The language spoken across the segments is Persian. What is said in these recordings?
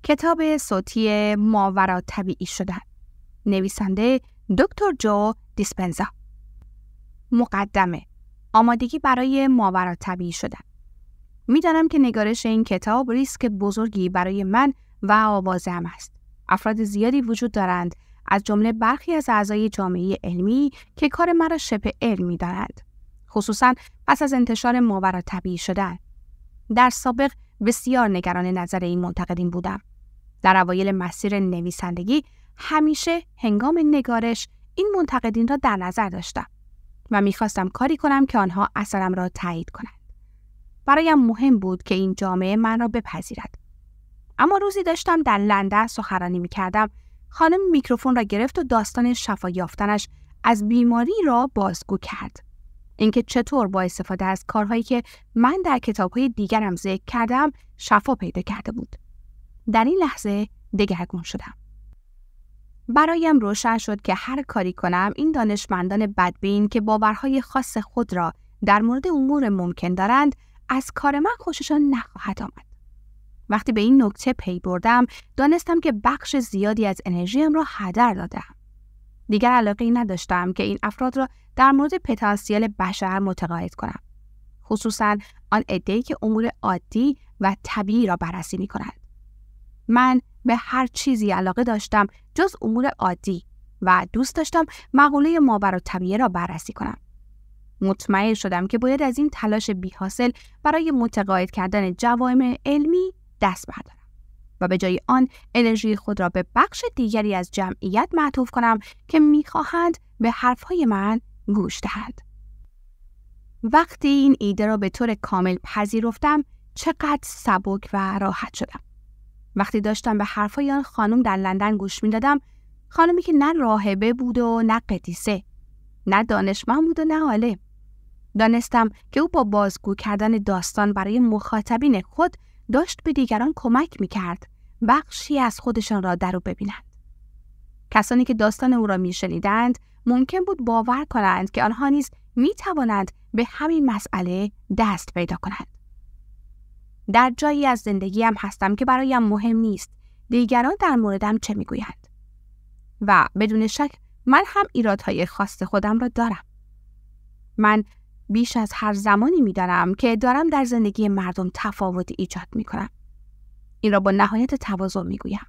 کتاب صوتی ماوراءطبیعی شدن. نویسنده دکتر جو دیسپنزا. مقدمه: آمادگی برای ماوراءطبیعی شدن. میدانم که نگارش این کتاب ریسک بزرگی برای من و آوازه‌ام است. افراد زیادی وجود دارند، از جمله برخی از اعضای جامعه علمی که کار مرا شبه علمی دارند، خصوصاً پس از انتشار ماوراءطبیعی شدن. در سابق بسیار نگران نظر این منتقدین بودم. در اوایل مسیر نویسندگی همیشه هنگام نگارش این منتقدین را در نظر داشتم و می‌خواستم کاری کنم که آنها اثرم را تایید کنند. برایم مهم بود که این جامعه من را بپذیرد. اما روزی داشتم در لندن سخنرانی می‌کردم، خانم میکروفون را گرفت و داستان شفا یافتنش از بیماری را بازگو کرد. اینکه چطور با استفاده از کارهایی که من در کتاب‌های دیگرم ذکر کردم شفا پیدا کرده بود. در این لحظه دگرگون شدم. برایم روشن شد که هر کاری کنم این دانشمندان بدبین که باورهای خاص خود را در مورد امور ممکن دارند از کار من خوششان نخواهد آمد. وقتی به این نکته پی بردم دانستم که بخش زیادی از انرژیم را هدر دادم. دیگر علاقه‌ای نداشتم که این افراد را در مورد پتانسیل بشر متقاعد کنم، خصوصاً آن عده‌ای که امور عادی و طبیعی را بررسی می‌کنند. من به هر چیزی علاقه داشتم جز امور عادی و دوست داشتم مقوله ماوراءطبیعی را بررسی کنم. مطمئن شدم که باید از این تلاش بی‌حاصل برای متقاعد کردن جوامع علمی دست بردارم و به جای آن انرژی خود را به بخش دیگری از جمعیت معطوف کنم که می‌خواهند به حرفهای من گوش دهند. وقتی این ایده را به طور کامل پذیرفتم چقدر سبک و راحت شدم. وقتی داشتم به حرفای آن خانم در لندن گوش می‌دادم، خانمی که نه راهبه بود و نه قدیسه، نه دانشمند بود و نه عالم، دانستم که او با بازگو کردن داستان برای مخاطبین خود داشت به دیگران کمک می‌کرد بخشی از خودشان را در او ببینند. کسانی که داستان او را می‌شنیدند ممکن بود باور کنند که آنها نیز می‌توانند به همین مسئله دست پیدا کنند. در جایی از زندگیم هستم که برایم مهم نیست دیگران در موردم چه می‌گویند و بدون شک من هم ایرادهای خاص خودم را دارم. من بیش از هر زمانی می‌دانم که دارم در زندگی مردم تفاوت ایجاد می‌کنم. این را با نهایت تواضع می‌گویم.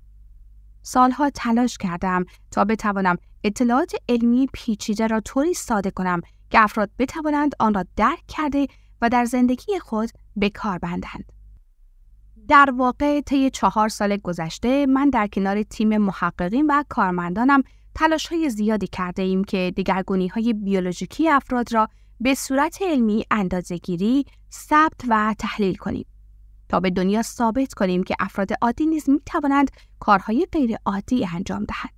سالها تلاش کردم تا بتوانم اطلاعات علمی پیچیده را طوری ساده کنم که افراد بتوانند آن را درک کرده و در زندگی خود به کار بندند. در واقع طی 4 سال گذشته من در کنار تیم محققین و کارمندانم تلاش‌های زیادی کرده ایم که دگرگونی‌های بیولوژیکی افراد را به صورت علمی اندازه‌گیری، ثبت و تحلیل کنیم تا به دنیا ثابت کنیم که افراد عادی نیز می‌توانند کارهای غیر عادی انجام دهند.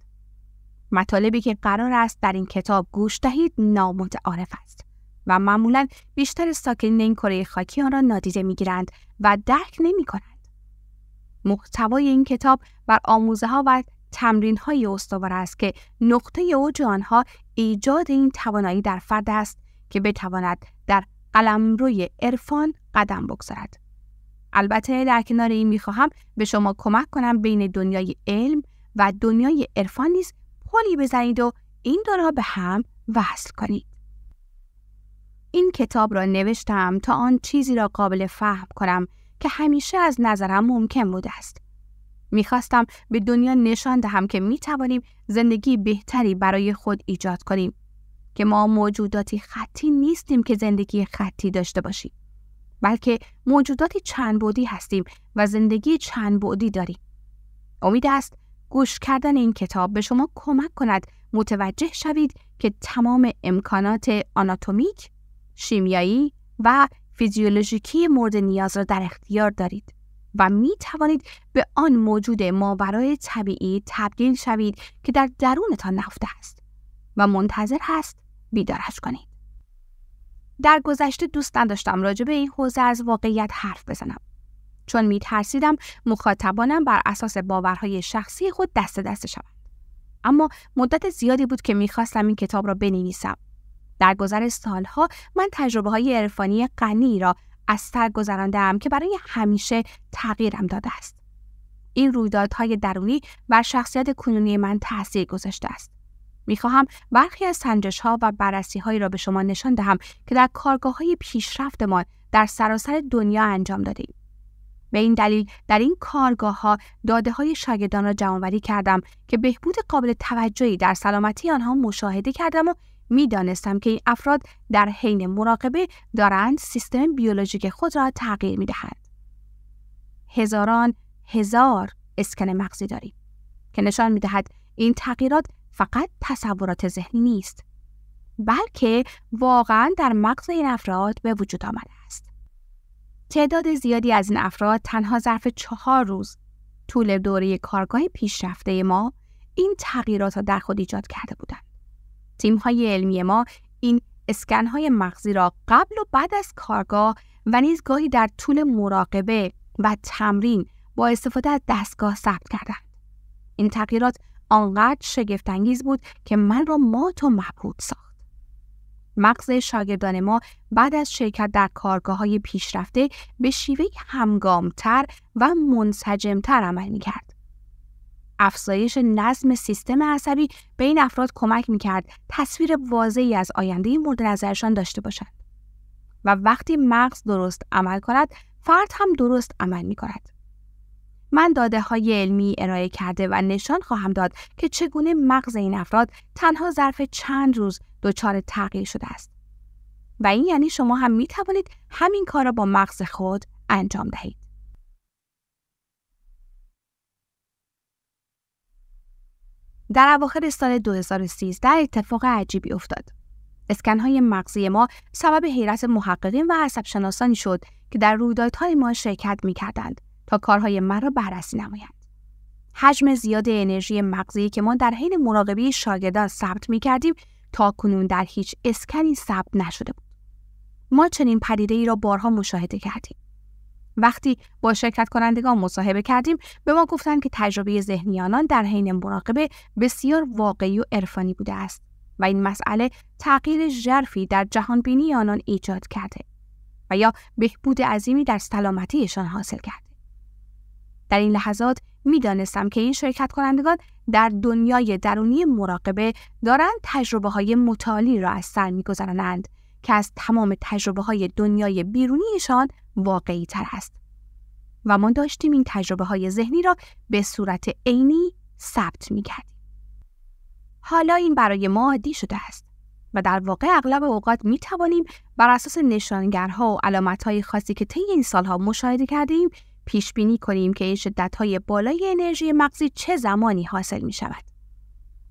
مطالبی که قرار است در این کتاب گوش دهید نامتعارف است و معمولاً بیشتر ساکنین این کره خاکی آن را نادیده می‌گیرند و درک نمی‌کنند. محتوای این کتاب بر آموزه‌ها و تمرین‌های استوار است که نقطه اوج آنها ایجاد این توانایی در فرد است که بتواند در قلمروی عرفان قدم بگذارد. البته در کنار این می‌خواهم به شما کمک کنم بین دنیای علم و دنیای عرفان نیز پلی بزنید و این دو را به هم وصل کنید. این کتاب را نوشتم تا آن چیزی را قابل فهم کنم که همیشه از نظرم ممکن بوده است. می‌خواستم به دنیا نشان دهم که می‌توانیم زندگی بهتری برای خود ایجاد کنیم، که ما موجوداتی خطی نیستیم که زندگی خطی داشته باشیم، بلکه موجوداتی چند بعدی هستیم و زندگی چند بعدی داریم. امید است گوش کردن این کتاب به شما کمک کند متوجه شوید که تمام امکانات آناتومیک، شیمیایی و فیزیولوژیکی مورد نیاز را در اختیار دارید و می توانید به آن موجود ماورای طبیعی تبدیل شوید که در درونتان نهفته است و منتظر هست بیدارش کنید. در گذشته دوست نداشتم راجع به این حوزه از واقعیت حرف بزنم، چون می ترسیدم مخاطبانم بر اساس باورهای شخصی خود دست شوند. اما مدت زیادی بود که می خواستم این کتاب را بنویسم. در گذر سالها من تجربه‌های عرفانی غنی را از سر گذرانده‌ام که برای همیشه تغییرم داده است. این رویدادهای درونی بر شخصیت کنونی من تأثیر گذاشته است. می‌خواهم برخی از سنجش‌ها و بررسی‌هایی را به شما نشان دهم که در کارگاه‌های پیشرفتمان در سراسر دنیا انجام داده‌ایم. به این دلیل در این کارگاه‌ها داده‌های شاگردان را جمع‌آوری کردم که بهبود قابل توجهی در سلامتی آنها مشاهده کردم و می‌دانستم که این افراد در حین مراقبه دارند سیستم بیولوژیک خود را تغییر می‌دهند. هزاران هزار اسکن مغزی داریم که نشان می‌دهد این تغییرات فقط تصورات ذهنی نیست، بلکه واقعاً در مغز این افراد به وجود آمده است. تعداد زیادی از این افراد تنها ظرف 4 روز طول دوره کارگاه پیشرفته ما این تغییرات را در خود ایجاد کرده بودند. تیم‌های علمی ما این اسکن‌های مغزی را قبل و بعد از کارگاه و نیز گاهی در طول مراقبه و تمرین با استفاده از دستگاه ثبت کردند. این تغییرات آنقدر شگفت‌انگیز بود که من را مات و مبهوت ساخت. مغز شاگردان ما بعد از شرکت در کارگاه‌های پیشرفته به شیوهی همگام‌تر و منسجم‌تر عمل می‌کرد. افزایش نظم سیستم عصبی به این افراد کمک می‌کرد تصویر واضحی از آینده مورد نظرشان داشته باشند. و وقتی مغز درست عمل کند، فرد هم درست عمل می‌کند. من داده‌های علمی ارائه کرده و نشان خواهم داد که چگونه مغز این افراد تنها ظرف چند روز دچار تغییر شده است. و این یعنی شما هم می‌توانید همین کار را با مغز خود انجام دهید. در اواخر سال 2013 اتفاق عجیبی افتاد. اسکن‌های مغزی ما سبب حیرت محققین و عصب‌شناسانی شد که در رویدادهای ما شرکت می‌کردند تا کارهای من را بررسی نمایند. حجم زیاد انرژی مغزی که ما در حین مراقبه شاگردان ثبت می‌کردیم تا کنون در هیچ اسکنی ثبت نشده بود. ما چنین پدیده‌ای را بارها مشاهده کردیم. وقتی با شرکت کنندگان مصاحبه کردیم به ما گفتند که تجربه ذهنی آنان در حین مراقبه بسیار واقعی و عرفانی بوده است و این مسئله تغییر ژرفی در جهانبینی آنان ایجاد کرده و یا بهبود عظیمی در سلامتیشان حاصل کرده. در این لحظات می‌دانستم که این شرکت کنندگان در دنیای درونی مراقبه دارند تجربه‌های متعالی را از سر می‌گذرانند که از تمام تجربه‌های دنیای بیرونیشان واقعی‌تر است. و ما داشتیم این تجربه‌های ذهنی را به صورت عینی ثبت می‌کردیم. حالا این برای ما عادی شده است و در واقع اغلب اوقات می‌توانیم بر اساس نشانگرها و علامت‌های خاصی که طی این سال‌ها مشاهده کردیم پیش بینی کنیم که شدت‌های بالای انرژی مغزی چه زمانی حاصل می‌شود.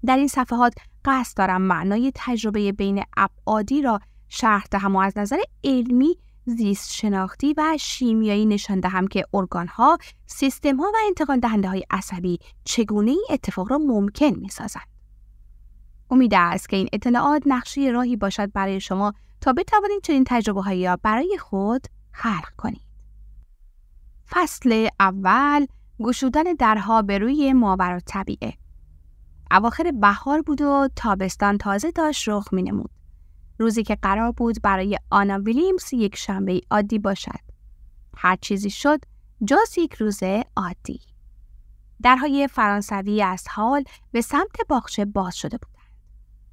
در این صفحات قصد دارم معنای تجربه بین ابعادی را شرح دهم و از نظر علمی، زیست شناختی و شیمیایی نشان دهم که ارگان‌ها، سیستم‌ها و انتقال دهنده‌های عصبی چگونه این اتفاق را ممکن می‌سازند. امید است که این اطلاعات نقشه راهی باشد برای شما تا بتوانید چنین تجربه‌هایی را برای خود خلق کنید. فصل اول، گشودن درها به روی ماورالطبیعه. اواخر بهار بود و تابستان تازه داشت رخ می‌نمود. روزی که قرار بود برای آنا ویلیامز یک شنبه عادی باشد. هر چیزی شد جز یک روز عادی. درهای فرانسوی از حال به سمت باغچه باز شده بودند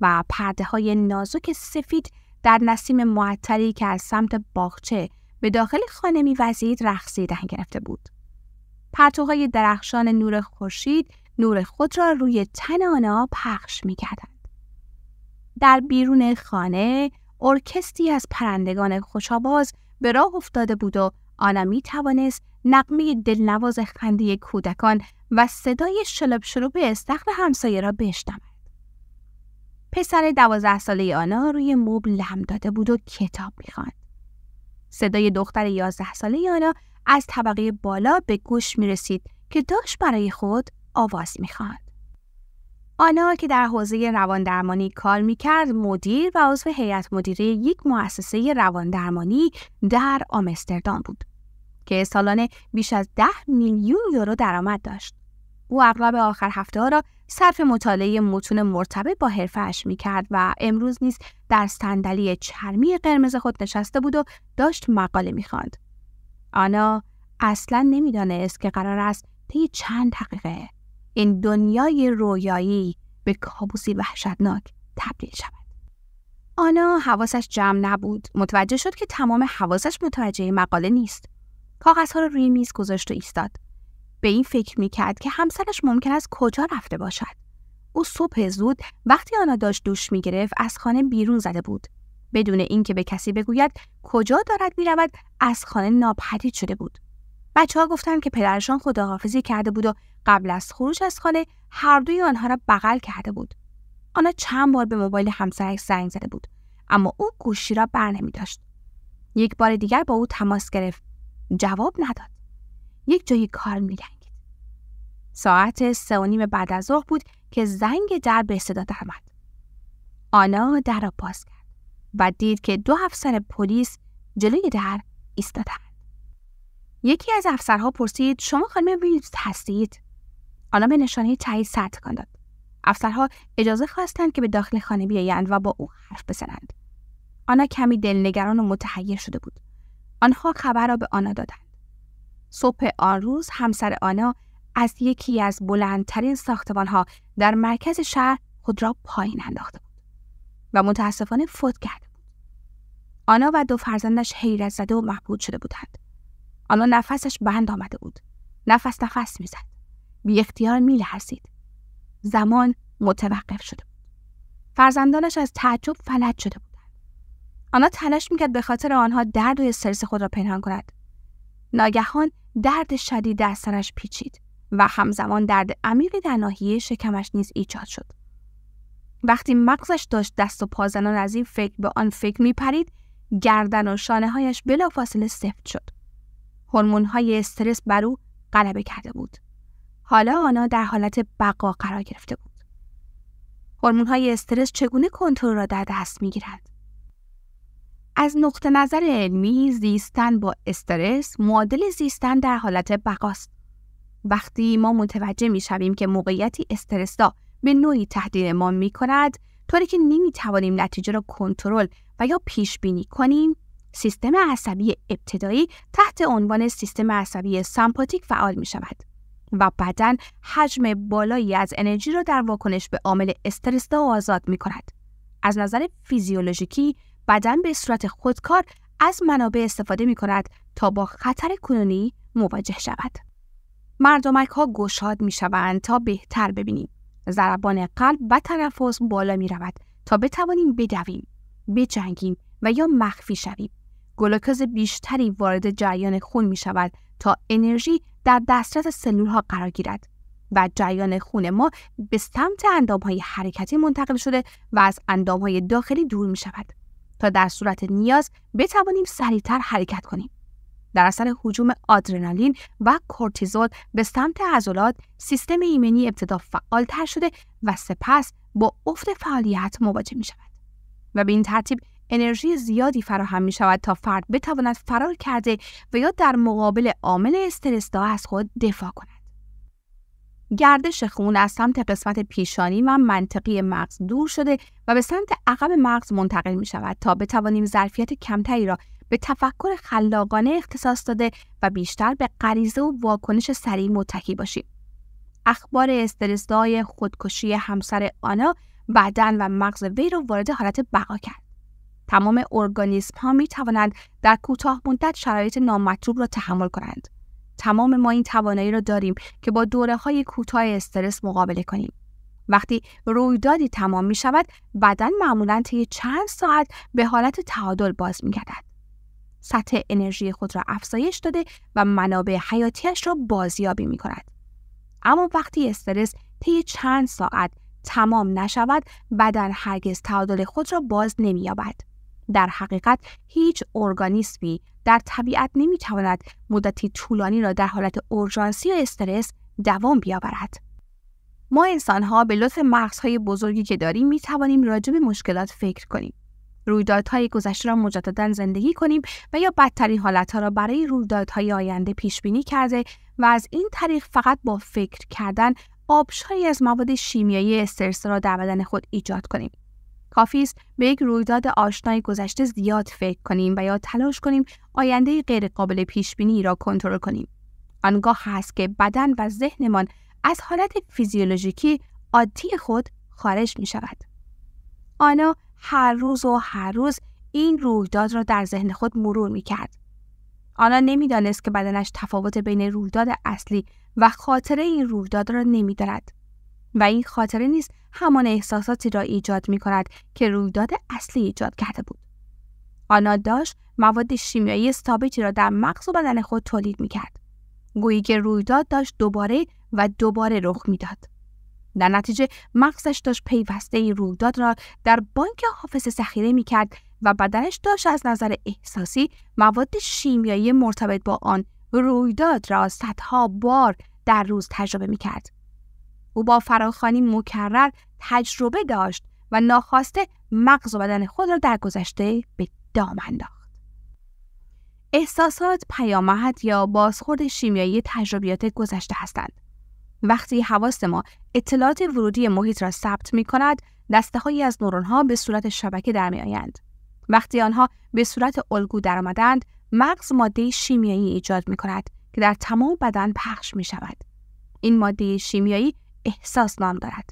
و پرده‌های نازک سفید در نسیم معطری که از سمت باغچه به داخل خانه می‌وزید رقصیدن گرفته بود. پرتوهای درخشان نور خورشید نور خود را روی تن آنها پخش می‌کردند. در بیرون خانه ارکستری از پرندگان خوش‌آواز به راه افتاده بود و آنا می‌توانست نغمه دلنواز خنده کودکان و صدای شلپ شلوپ استخر همسایه را بشنود. پسر 12 ساله آنا روی مبل لم داده بود و کتاب می‌خواند. صدای دختر 11 ساله آنا از طبقه بالا به گوش می‌رسید که داشت برای خود آواز می‌خواند. آنا که در حوزه رواندرمانی کار می‌کرد، مدیر و عضو هیئت مدیره یک مؤسسه رواندرمانی در آمستردام بود که سالانه بیش از 10 میلیون یورو درآمد داشت. او اغلب آخر هفته‌ها را صرف مطالعه متون مرتبط با حرفه‌اش می‌کرد و امروز نیز در صندلی چرمی قرمز خود نشسته بود و داشت مقاله می‌خواند. آنا اصلاً نمی‌دانست که قرار است طی چند دقیقه این دنیای رویایی به کابوسی وحشتناک تبدیل شود. آنا حواسش جمع نبود. متوجه شد که تمام حواسش متوجه مقاله نیست. کاغذها رو روی میز گذاشت و ایستاد. به این فکر میکرد که همسرش ممکن است کجا رفته باشد. او صبح زود وقتی آنا داشت دوش میگرفت از خانه بیرون زده بود. بدون اینکه به کسی بگوید کجا دارد میرود از خانه ناپدید شده بود. بچه‌ها گفتند که پدرشان خداحافظی کرده بود و قبل از خروج از خانه هر دوی آنها را بغل کرده بود. آنا چند بار به موبایل همسرش زنگ زده بود اما او گوشی را برنمی‌داشت. یک بار دیگر با او تماس گرفت. جواب نداد. یک جای کار می‌لنگید. ساعت 3:30 بعد از ظهر بود که زنگ در به صدا درآمد. آنا در را باز کرد و دید که 2 افسر پلیس جلوی در ایستادند. یکی از افسرها پرسید شما خانم ویلز هستید؟ آنا به نشانه تایید سر تکان داد. افسرها اجازه خواستند که به داخل خانه بیایند و با او حرف بزنند. آنا کمی دلنگران و متحیر شده بود. آنها خبر را به آنا دادند. صبح آن روز همسر آنا از یکی از بلندترین ساختمان‌ها در مرکز شهر خود را پایین انداخته بود و متاسفانه فوت کرده بود. آنا و 2 فرزندش حیرت زده و مبهوت شده بودند. آنا نفسش بند آمده بود. نفس می‌زد. بی اختیار می‌لرزید. زمان متوقف شده بود. فرزندانش از تعجب فلج شده بودند. آنا تلاش می‌کرد به خاطر آنها درد و استرس خود را پنهان کند. ناگهان درد شدید در سرش پیچید و همزمان درد عمیقی در ناحیه شکمش نیز ایجاد شد. وقتی مغزش داشت دست و پا زنان از این فکر به آن فکر می‌پرید، گردن و شانه‌هایش بلافاصله سفت شد. هورمون‌های استرس بر او غلبه کرده بود. حالا آنا در حالت بقا قرار گرفته بود. هورمون‌های استرس چگونه کنترل را در دست می‌گیرند؟ از نقطه نظر علمی زیستن با استرس معادل زیستن در حالت بقاست. وقتی ما متوجه می‌شویم که موقعیتی استرس‌زا به نوعی تهدید ما می‌کند، طوری که نمی‌توانیم نتیجه را کنترل و یا پیش بینی کنیم، سیستم عصبی ابتدایی تحت عنوان سیستم عصبی سمپاتیک فعال می‌شود و بدن حجم بالایی از انرژی را در واکنش به عامل استرس‌زا آزاد می‌کند. از نظر فیزیولوژیکی بدن به صورت خودکار از منابع استفاده می‌کند تا با خطر کنونی مواجه شود. مردمک‌ها گشاد می‌شوند تا بهتر ببینیم. ضربان قلب و تنفس بالا می‌رود تا بتوانیم بدویم، بجنگیم و یا مخفی شویم. گلوکوز بیشتری وارد جریان خون می‌شود تا انرژی در دسترس سلول‌ها قرار گیرد و جریان خون ما به سمت اندام‌های حرکتی منتقل شده و از اندام‌های داخلی دور می‌شود تا در صورت نیاز بتوانیم سریعتر حرکت کنیم. در اثر هجوم آدرنالین و کورتیزول به سمت عضلات، سیستم ایمنی ابتدا فعالتر شده و سپس با افت فعالیت مواجه می‌شود و به این ترتیب انرژی زیادی فراهم می‌شود تا فرد بتواند فرار کرده و یا در مقابل عامل استرس‌زا از خود دفاع کند. گردش خون از سمت قسمت پیشانی و منطقی مغز دور شده و به سمت عقب مغز منتقل می‌شود تا بتوانیم ظرفیت کمتری را به تفکر خلاقانه اختصاص داده و بیشتر به غریزه و واکنش سریع متکی باشیم. اخبار استرس‌زای خودکشی همسر آنا بدن و مغز وی را وارد حالت بقا کرد. تمام ارگانیسم‌ها می‌توانند در کوتاه مدت شرایط نامطلوب را تحمل کنند. تمام ما این توانایی را داریم که با دوره‌های کوتاه استرس مقابله کنیم. وقتی رویدادی تمام می‌شود، بدن معمولاً طی چند ساعت به حالت تعادل باز می‌گردد. سطح انرژی خود را افزایش داده و منابع حیاتیش را بازیابی می‌کند. اما وقتی استرس طی چند ساعت تمام نشود، بدن هرگز تعادل خود را باز نمی‌یابد. در حقیقت هیچ ارگانیسمی در طبیعت نمی‌تواند مدتی طولانی را در حالت اورژانسی و استرس دوام بیاورد. ما انسان‌ها به لطف مغزهای بزرگی که داریم می‌توانیم راجع به مشکلات فکر کنیم. رویدادهای گذشته را مجدداً زندگی کنیم و یا بدترین حالت‌ها را برای رویدادهای آینده پیش‌بینی کرده و از این طریق فقط با فکر کردن آبشاری از مواد شیمیایی استرس را در بدن خود ایجاد کنیم. کافی است به یک رویداد آشنای گذشته زیاد فکر کنیم و یا تلاش کنیم آینده غیر قابل پیش‌بینی را کنترل کنیم. آنگاه هست که بدن و ذهنمان از حالت فیزیولوژیکی عادی خود خارج می شود. آنا هر روز این رویداد را در ذهن خود مرور می کرد. آنا نمی دانست که بدنش تفاوت بین رویداد اصلی و خاطره این رویداد را نمی داند و این خاطره نیز همان احساساتی را ایجاد می کند که رویداد اصلی ایجاد کرده بود. آنا داشت مواد شیمیایی ثابتی را در مغز و بدن خود تولید می کرد. گویی که رویداد داشت دوباره رخ می داد. در نتیجه مغزش داشت پیوسته این رویداد را در بانک حافظه ذخیره می کرد و بدنش داشت از نظر احساسی مواد شیمیایی مرتبط با آن رویداد را صدها بار در روز تجربه می کرد. او با فراخوانی مکرر تجربه داشت و ناخواسته مغز و بدن خود را در گذشته به دام انداخت. احساسات پیامد یا بازخورد شیمیایی تجربیات گذشته هستند. وقتی حواس ما اطلاعات ورودی محیط را ثبت می کند، دسته‌هایی از نورون‌ها به صورت شبکه در می آیند. وقتی آنها به صورت الگو در آمدند، مغز ماده شیمیایی ایجاد می کند که در تمام بدن پخش می شود. این ماده شیمیایی احساس نام دارد.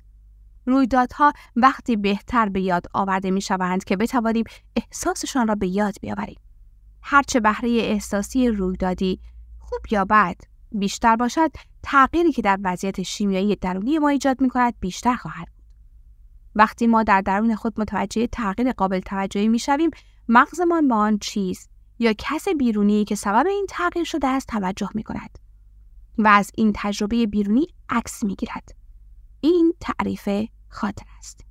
رویدادها وقتی بهتر به یاد آورده می شوند که بتوانیم احساسشان را به یاد بیاوریم. هرچه بهره احساسی رویدادی خوب یا بد بیشتر باشد، تغییری که در وضعیت شیمیایی درونی ما ایجاد می کند بیشتر خواهد بود. وقتی ما در درون خود متوجه تغییر قابل توجهی می شویم، مغزمان به آن چیز یا کس بیرونی که سبب این تغییر شده است توجه می کند و از این تجربه بیرونی عکس می گیرد. این تعریف خاطره است.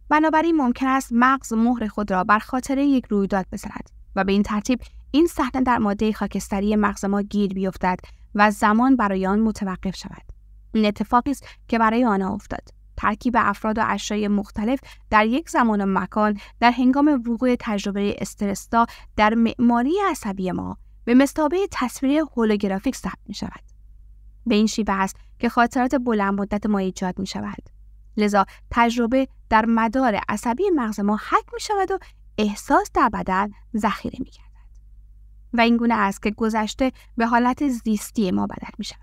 بنابراین ممکن است مغز مهر خود را بر خاطره یک رویداد بزند و به این ترتیب این صحنه در ماده خاکستری مغز ما گیر بیفتد و زمان برای آن متوقف شود. این اتفاقی است که برای آنها افتاد. ترکیب افراد و اشیاء مختلف در یک زمان و مکان در هنگام وقوع تجربه استرس‌زا در معماری عصبی ما به مثابه تصویر هولوگرافیک ثبت می شود. به این شیوه است که خاطرات بلند مدت ما ایجاد می شود. لذا تجربه در مدار عصبی مغز ما حک می شود و احساس در بدن ذخیره می گردد. و این گونه است که گذشته به حالت زیستی ما بدل می شود.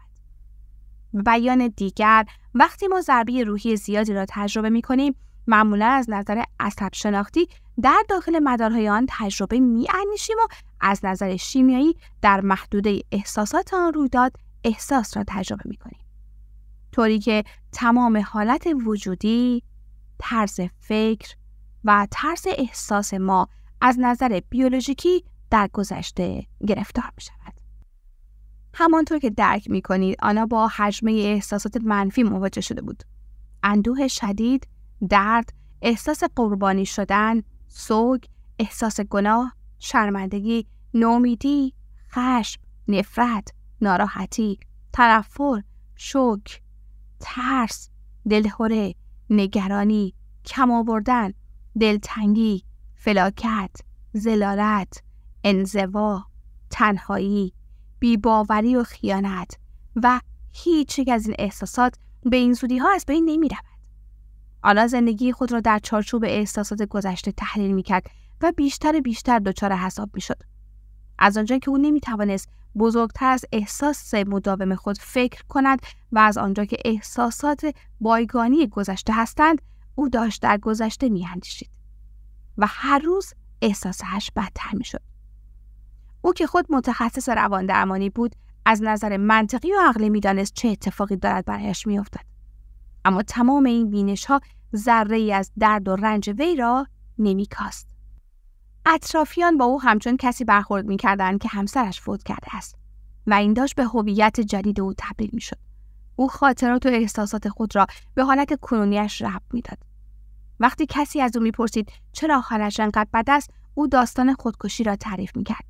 به بیان دیگر، وقتی ما ضربه روحی زیادی را تجربه می کنیم، معمولا از نظر عصب شناختی در داخل مدارهای آن تجربه می اندیشیم و از نظر شیمیایی در محدوده احساسات آن رویداد احساس را تجربه می کنیم. طوری که تمام حالت وجودی، طرز فکر و طرز احساس ما از نظر بیولوژیکی در گذشته گرفتار می شود. همانطور که درک می کنید، آنا با حجمه احساسات منفی مواجه شده بود. اندوه شدید، درد، احساس قربانی شدن، سوگ، احساس گناه، شرمندگی، نومیدی، خشم، نفرت، ناراحتی، تنفر، شوک، ترس، دلهره، نگرانی، کم آوردن، دلتنگی، فلاکت، ضلالت، انزوا، تنهایی، بی‌باوری و خیانت و هیچ یک از این احساسات به این زودی ها از بین نمی رود. آنا زندگی خود را در چارچوب احساسات گذشته تحلیل می کرد و بیشتر دچار حساب می شد. از آنجا که او نمی توانست بزرگتر از احساس مداوم خود فکر کند و از آنجا که احساسات بایگانی گذشته هستند، او داشت در گذشته می اندیشید و هر روز احساسش بدتر می شد. او که خود متخصص روان درمانی بود، از نظر منطقی و عقلی می دانست چه اتفاقی دارد برایش می افتد. اما تمام این بینش ها ذره‌ای از درد و رنج وی را نمی کاست. اطرافیان با او همچون کسی برخورد می کردند که همسرش فوت کرده است و این داشت به هویت جدید او تبدیل می شد. او خاطرات و احساسات خود را به حالت کنونیش ربط می داد. وقتی کسی از او می پرسید چرا حالش انقدر بد است، او داستان خودکشی را تعریف می کرد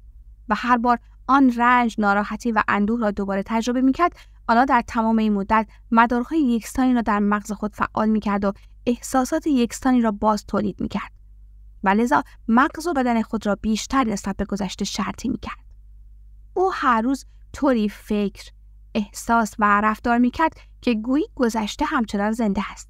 و هر بار آن رنج، ناراحتی و اندوه را دوباره تجربه می کرد. آنا در تمام این مدت مدارهای یکسانی را در مغز خود فعال می کرد و احساسات یکسانی را باز تولید می کرد و لذا مغز و بدن خود را بیشتر نسبت به گذشته شرطی می کرد. او هر روز طوری فکر، احساس و رفتار می کرد که گویی گذشته همچنان زنده است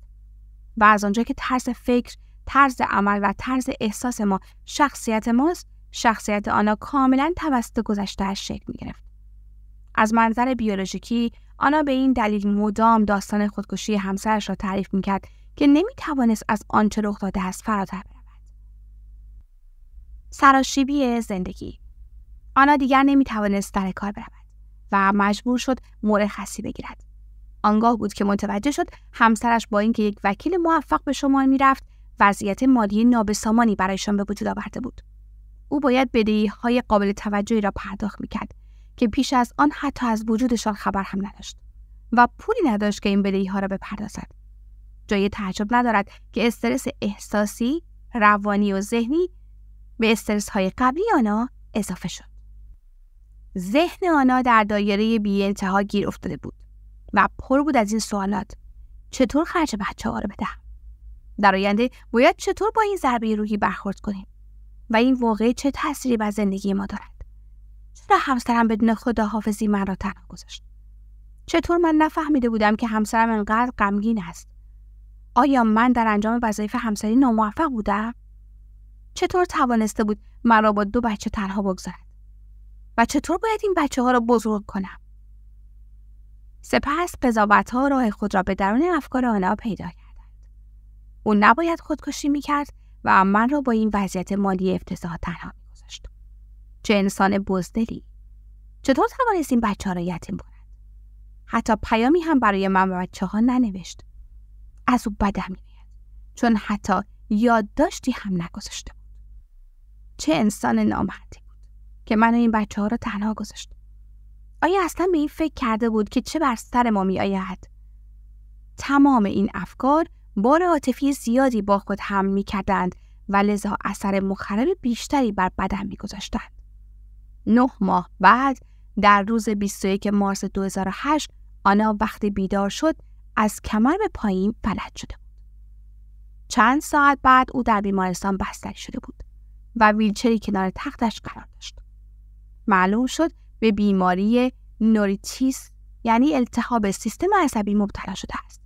و از آنجا که طرز فکر، طرز عمل و طرز احساس ما شخصیت ماست، شخصیت آنا کاملا توسط گذشته‌اش شکل می گرفت. از منظر بیولوژیکی آنا به این دلیل مدام داستان خودکشی همسرش را تعریف می‌کرد که نمی‌توانست از آنچه رخ داده است فراتر برود. سراشیبی زندگی. آنا دیگر نمی‌توانست در کار برود و مجبور شد مرخصی بگیرد. آنگاه بود که متوجه شد همسرش با اینکه یک وکیل موفق به شمار می‌رفت، وضعیت مالی نابسامانی برایشان به وجود آورده بود. او باید بدهی‌های قابل توجهی را پرداخت می‌کرد که پیش از آن حتی از وجودشان خبر هم نداشت و پولی نداشت که این بدهی‌ها را بپردازد. جای تعجب ندارد که استرس احساسی، روانی و ذهنی به استرس‌های قبلی آنها اضافه شد. ذهن آنها در دایره بی‌انتها گیر افتاده بود و پر بود از این سوالات: چطور خرج بچه‌ها را بدهم؟ در آینده باید چطور با این ضربه روحی برخورد کنیم؟ و این واقعه چه تأثیری بر زندگی ما دارد؟ چرا همسرم بدون خداحافظی من را تنها گذاشت؟ چطور من نفهمیده بودم که همسرم انقدر غمگین است؟ آیا من در انجام وظایف همسری ناموفق بودم؟ چطور توانسته بود من را با 2 بچه تنها بگذارد؟ و چطور باید این بچه‌ها را بزرگ کنم؟ سپس قضاوت‌ها راه خود را به درون افکار آنها پیدا کردند. او نباید خودکشی می‌کرد و من را با این وضعیت مالی افتضاح تنها می‌گذاشت. چه انسان بزدلی! چطور توانست این بچه‌ها را یتیم کند؟ حتی پیامی هم برای من و بچه‌ها ننوشت. از او بدم می‌آید، چون حتی یادداشتی هم نگذاشته بود. چه انسان نامردی بود که من و این بچه‌ها را تنها گذاشت. آیا اصلا به این فکر کرده بود که چه بر سر ما می‌آید؟ تمام این افکار بار عاطفی زیادی با خود حمل می‌کردند و لذا اثر مخرب بیشتری بر بدن می‌گذاشتند. 9 ماه بعد، در روز 21 مارس 2008، آنا وقتی بیدار شد از کمر به پایین فلج شده بود. چند ساعت بعد او در بیمارستان بستری شده بود و ویلچری کنار تختش قرار داشت. معلوم شد به بیماری نوریتیس، یعنی التهاب سیستم عصبی، مبتلا شده است.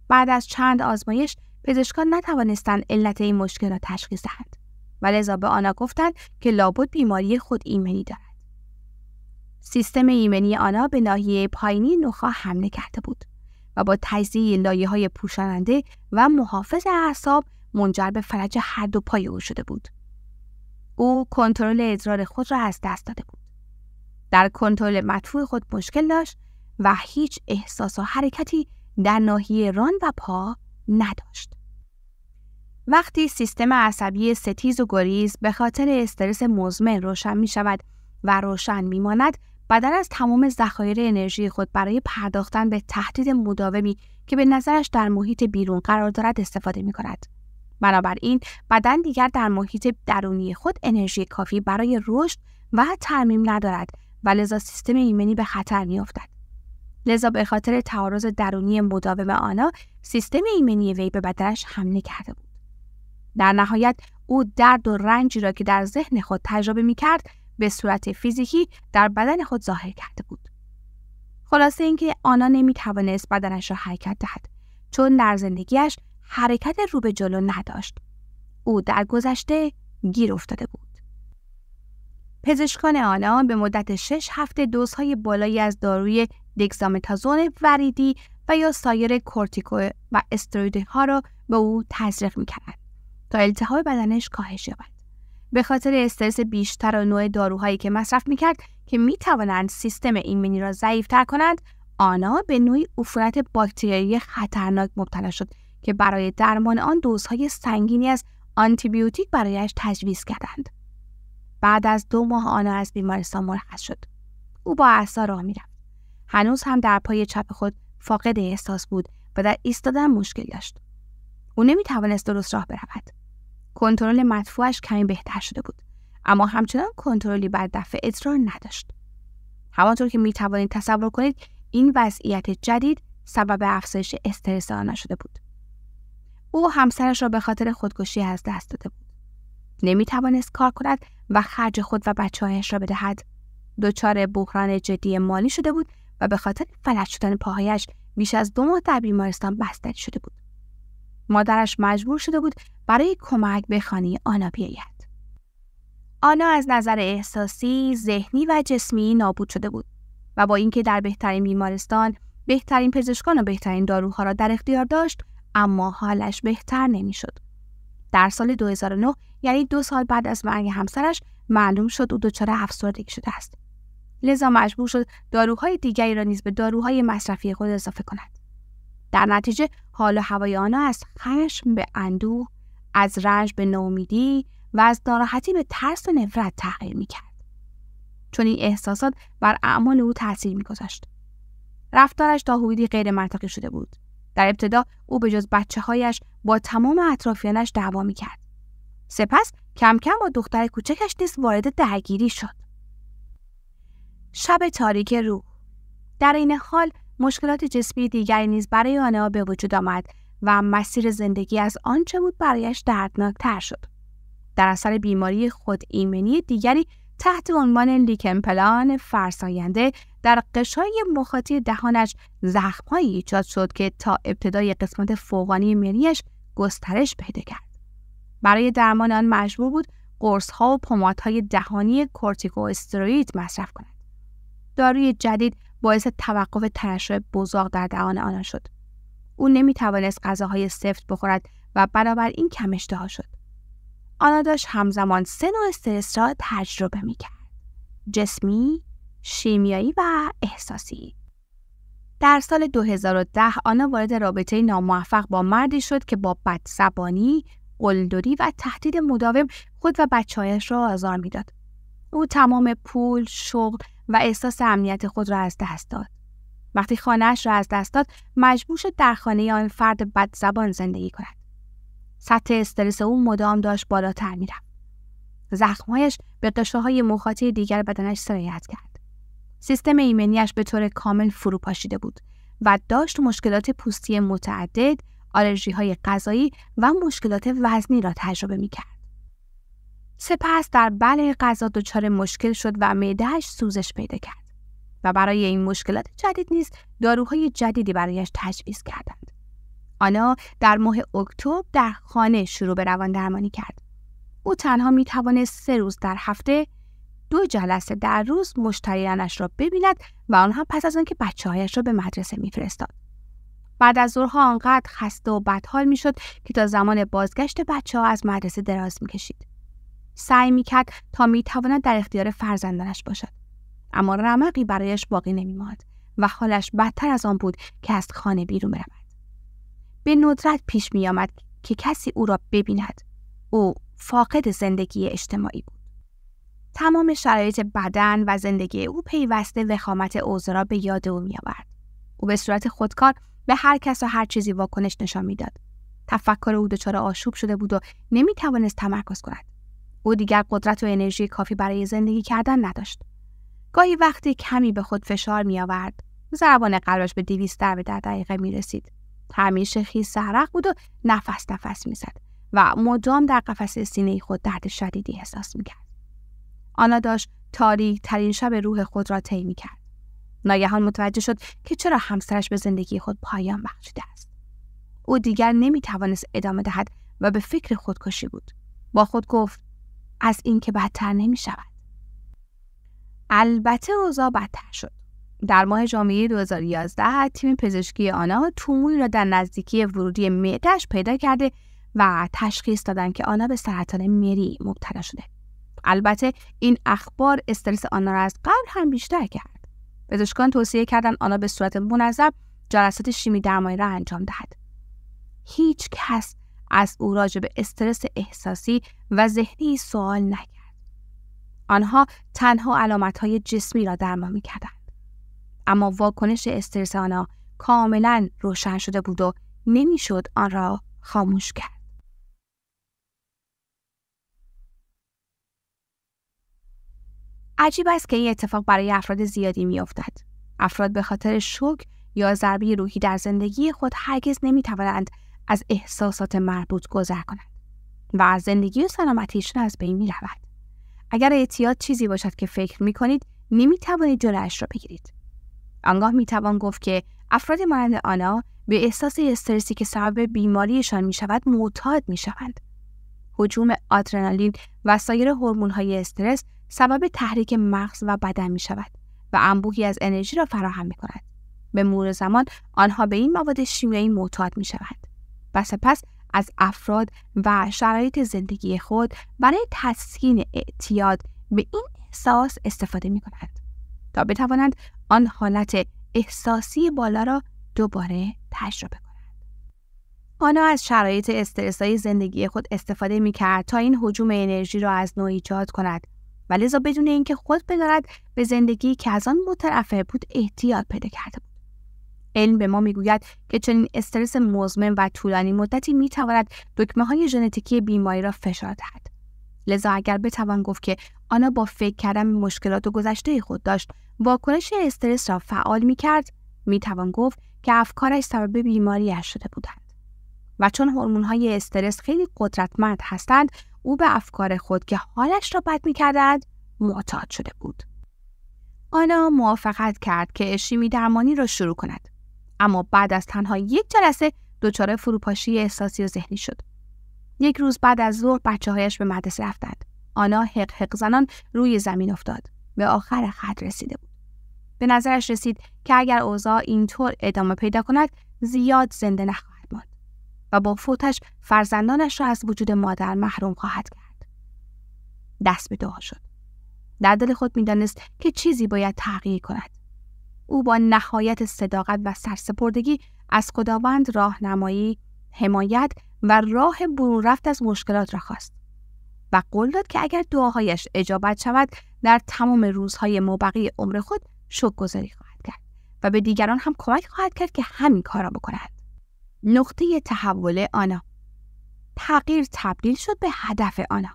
بعد از چند آزمایش پزشکان نتوانستند علت این مشکل را تشخیص دهند و لذا به آنا گفتند که لابد بیماری خود ایمنی دارد. سیستم ایمنی آنا به ناحیه پایینی نخاع حمله کرده بود و با تجزیه لایه‌های پوشاننده و محافظ اعصاب منجر به فلج هر 2 پای او شده بود. او کنترل ادرار خود را از دست داده بود. در کنترل مدفوع خود مشکل داشت و هیچ احساس و حرکتی در ناحیه ران و پا نداشت. وقتی سیستم عصبی ستیز و گریز به خاطر استرس مزمن روشن می شود و روشن می ماند، بدن از تمام ذخایر انرژی خود برای پرداختن به تهدید مداومی که به نظرش در محیط بیرون قرار دارد استفاده می کند. بنابراین بدن دیگر در محیط درونی خود انرژی کافی برای رشد و ترمیم ندارد و لذا سیستم ایمنی به خطر می افتد. لذا به خاطر تعارض درونی مداوم آنا، سیستم ایمنی وی به بدنش حمله کرده بود. در نهایت او درد و رنجی را که در ذهن خود تجربه می کرد به صورت فیزیکی در بدن خود ظاهر کرده بود. خلاصه اینکه آنا نمی توانست بدنش را حرکت دهد، چون در زندگیش حرکت رو به جلو نداشت. او در گذشته گیر افتاده بود. پزشکان آنا به مدت 6 هفته دوزهای بالایی از داروی دگزامتازون وریدی و یا سایر کورتیکو و استروئیدها را به او تزریق می‌کردند تا التهاب بدنش کاهش یابد. به خاطر استرس بیشتر و نوع داروهایی که مصرف می‌کرد که می‌توانند سیستم ایمنی را ضعیف‌تر کنند، آنا به نوعی عفونت باکتریایی خطرناک مبتلا شد که برای درمان آن دوزهای سنگینی از آنتیبیوتیک برایش تجویز کردند. بعد از 2 ماه آنا از بیمارستان مرخص شد. او با عصا راه می‌رفت. هنوز هم در پای چپ خود فاقد احساس بود و در ایستادن مشکل داشت. او نمی‌توانست درست راه برود. کنترل مدفوعش کمی بهتر شده بود، اما همچنان کنترلی بر دفع ادرار نداشت. همانطور که می‌توانید تصور کنید، این وضعیت جدید سبب افزایش استرس آنا شده بود. او همسرش را به خاطر خودکشی از دست داده بود. نمی‌توانست کار کند و خرج خود و بچه‌هایش را بدهد. دچار بحران جدی مالی شده بود و به خاطر فلج شدن پاهایش بیش از 2 ماه در بیمارستان بستری شده بود. مادرش مجبور شده بود برای کمک به خانه آنا بیاید. آنا از نظر احساسی، ذهنی و جسمی نابود شده بود. و با اینکه در بهترین بیمارستان، بهترین پزشکان و بهترین داروها را در اختیار داشت، اما حالش بهتر نمی‌شد. در سال 2009 یعنی 2 سال بعد از مرگ همسرش معلوم شد او دچار افسردگی شده است. لذا مجبور شد داروهای دیگری را نیز به داروهای مصرفی خود اضافه کند. در نتیجه حال و هوای آنها از خشم به اندوه، از رنج به ناامیدی و از ناراحتی به ترس و نفرت تغییر می‌کرد. چون این احساسات بر اعمال او تأثیر می‌گذاشت. رفتارش تا حدودی غیر منطقی شده بود. در ابتدا او به جز بچه‌هایش با تمام اطرافیانش دعوا می‌کرد. سپس کم کم با دختر کوچکش نیز وارد درگیری شد. شب تاریک روح. در این حال مشکلات جسمی دیگری نیز برای آنا به وجود آمد و مسیر زندگی از آنچه بود برایش دردناک‌تر شد. در اثر بیماری خود ایمنی دیگری تحت عنوان لیکن پلان فرساینده در غشای مخاطی دهانش زخم‌هایی ایجاد شد که تا ابتدای قسمت فوقانی منیش گسترش پیدا کرد. برای درمان آن مجبور بود قرص‌ها و پمادهای دهانی کورتیکواستروئید مصرف کند. داروی جدید باعث توقف ترشح بزاق در دهان آن شد. او نمی‌توانست غذاهای سفت بخورد و بنابراین کم اشتها شد. آنا داشت همزمان 3 نوع استرس را تجربه می‌کرد: جسمی، شیمیایی و احساسی. در سال 2010 آنا وارد رابطه ناموفق با مردی شد که با بدزبانی، قلدری و تهدید مداوم خود و بچه‌هایش را آزار می‌داد. او تمام پول، شغل و احساس امنیت خود را از دست داد. وقتی خانه‌اش را از دست داد، مجبور شد در خانه آن فرد بدزبان زندگی کند. سطح استرس او مدام داشت بالاتر می‌رفت. زخم‌هایش به قشره‌های مخاطی دیگر بدنش سرایت کرد. سیستم ایمنیش به طور کامل فرو پاشیده بود و داشت مشکلات پوستی متعدد، آلرژی‌های غذایی و مشکلات وزنی را تجربه می‌کرد. سپس در بلع غذا دچار مشکل شد و معده‌اش سوزش پیدا کرد و برای این مشکلات جدید نیز داروهای جدیدی برایش تجویز کردند. آنا در ماه اکتبر در خانه شروع به روان درمانی کرد. او تنها می توانست 3 روز در هفته 2 جلسه در روز مشتریانش را ببیند و آنها پس از آنکه بچه‌هایش را به مدرسه می‌فرستاد. بعد از ظهرها آنقدر خسته و بدحال می‌شد که تا زمان بازگشت بچه‌ها از مدرسه دراز می‌کشید. سعی می‌کرد تا می‌تواند در اختیار فرزندانش باشد، اما رمقی برایش باقی نمی‌ماند و حالش بدتر از آن بود که از خانه بیرون برود. به ندرت پیش می‌آمد که کسی او را ببیند. او فاقد زندگی اجتماعی بود. تمام شرایط بدن و زندگی او پیوسته وخامت اوضاع را به یاد او می‌آورد. او به صورت خودکار به هر کس و هر چیزی واکنش نشان می‌داد. تفکر او دچار آشوب شده بود و نمی‌توانست تمرکز کند. او دیگر قدرت و انرژی کافی برای زندگی کردن نداشت. گاهی وقتی کمی به خود فشار می‌آورد، ضربان قلبش به 200 ضربه در دقیقه می‌رسید. همیشه خیس عرق بود و نفس می‌زد و مدام در قفسه سینه خود درد شدیدی احساس می‌کرد. آنا داشت تاریک ترین شب روح خود را طی می‌کرد. ناگهان متوجه شد که چرا همسرش به زندگی خود پایان بخشیده است. او دیگر نمی‌توانست ادامه دهد و به فکر خودکشی بود. با خود گفت از این که بدتر نمی‌شود. البته اوضاع بدتر شد. در ماه ژانویه 2011 تیم پزشکی آنا توموری را در نزدیکی ورودی معده‌اش پیدا کرده و تشخیص دادند که آنا به سرطان مری مبتلا شده. البته این اخبار استرس آنا را از قبل هم بیشتر کرد. پزشکان توصیه کردند آنا به صورت منظم جلسات شیمی درمانی را انجام دهد. هیچ کس از او راجع به استرس احساسی و ذهنی سوال نکرد. آنها تنها علامت‌های جسمی را درمان می‌کردند. اما واکنش استرس آنا کاملاً روشن شده بود و نمی‌شد آن را خاموش کرد. عجیب است که این اتفاق برای افراد زیادی می‌افتد. افراد به خاطر شوک یا ضربه روحی در زندگی خود هرگز نمی‌توانند از احساسات مربوط گذر کنند و از زندگی و سلامتیشون از بین می‌رود. اگر اعتیاد چیزی باشد که فکر می‌کنید، نمی‌توانید جلویش را بگیرید. آنگاه می‌توان گفت که افراد مانند آنا به احساس استرسی که سبب بیماریشان می‌شود معتاد می‌شوند. هجوم آدرنالین و سایر هورمون‌های استرس سبب تحریک مغز و بدن می‌شود و انبوهی از انرژی را فراهم می‌کند. به مرور زمان آنها به این مواد شیمیایی معتاد می‌شوند و سپس از افراد و شرایط زندگی خود برای تسکین اعتیاد به این احساس استفاده می‌کنند تا بتوانند آن حالت احساسی بالا را دوباره تجربه کنند. آنا از شرایط استرس‌های زندگی خود استفاده می‌کرد تا این هجوم انرژی را از نو ایجاد کند و لذا بدون اینکه خود بداند به زندگی که از آن مترفع بود اعتیاد پیدا کرده بود. علم به ما میگوید که چنین استرس مزمن و طولانی مدتی میتواند دکمه‌های ژنتیکی بیماری را فشار دهد. لذا اگر بتوان گفت که آنا با فکر کردن به مشکلات و گذشته خود داشت واکنش استرس را فعال میکرد، میتوان گفت که افکارش سبب بیماریش شده بودند. و چون هورمون‌های استرس خیلی قدرتمند هستند، او به افکار خود که حالش را بد می‌کردند معتاد شده بود. آنا موافقت کرد که شیمی درمانی را شروع کند، اما بعد از تنها یک جلسه دچار فروپاشی احساسی و ذهنی شد. یک روز بعد از ظهر بچه‌هایش به مدرسه رفتند. آنا حق حق زنان روی زمین افتاد. به آخر خط رسیده بود. به نظرش رسید که اگر اوضاع اینطور ادامه پیدا کند زیاد زنده نخواهد ماند و با فوتش فرزندانش را از وجود مادر محروم خواهد کرد. دست به دعا شد. در دل خود می‌دانست که چیزی باید تغییر کند. او با نهایت صداقت و سرسپردگی از خداوند راهنمایی، حمایت و راه برون رفت از مشکلات را خواست و قول داد که اگر دعاهایش اجابت شود در تمام روزهای مابقی عمر خود شکرگزاری خواهد کرد و به دیگران هم کمک خواهد کرد که همین کارا بکنند. نقطه تحول آنا. تغییر تبدیل شد به هدف آنا.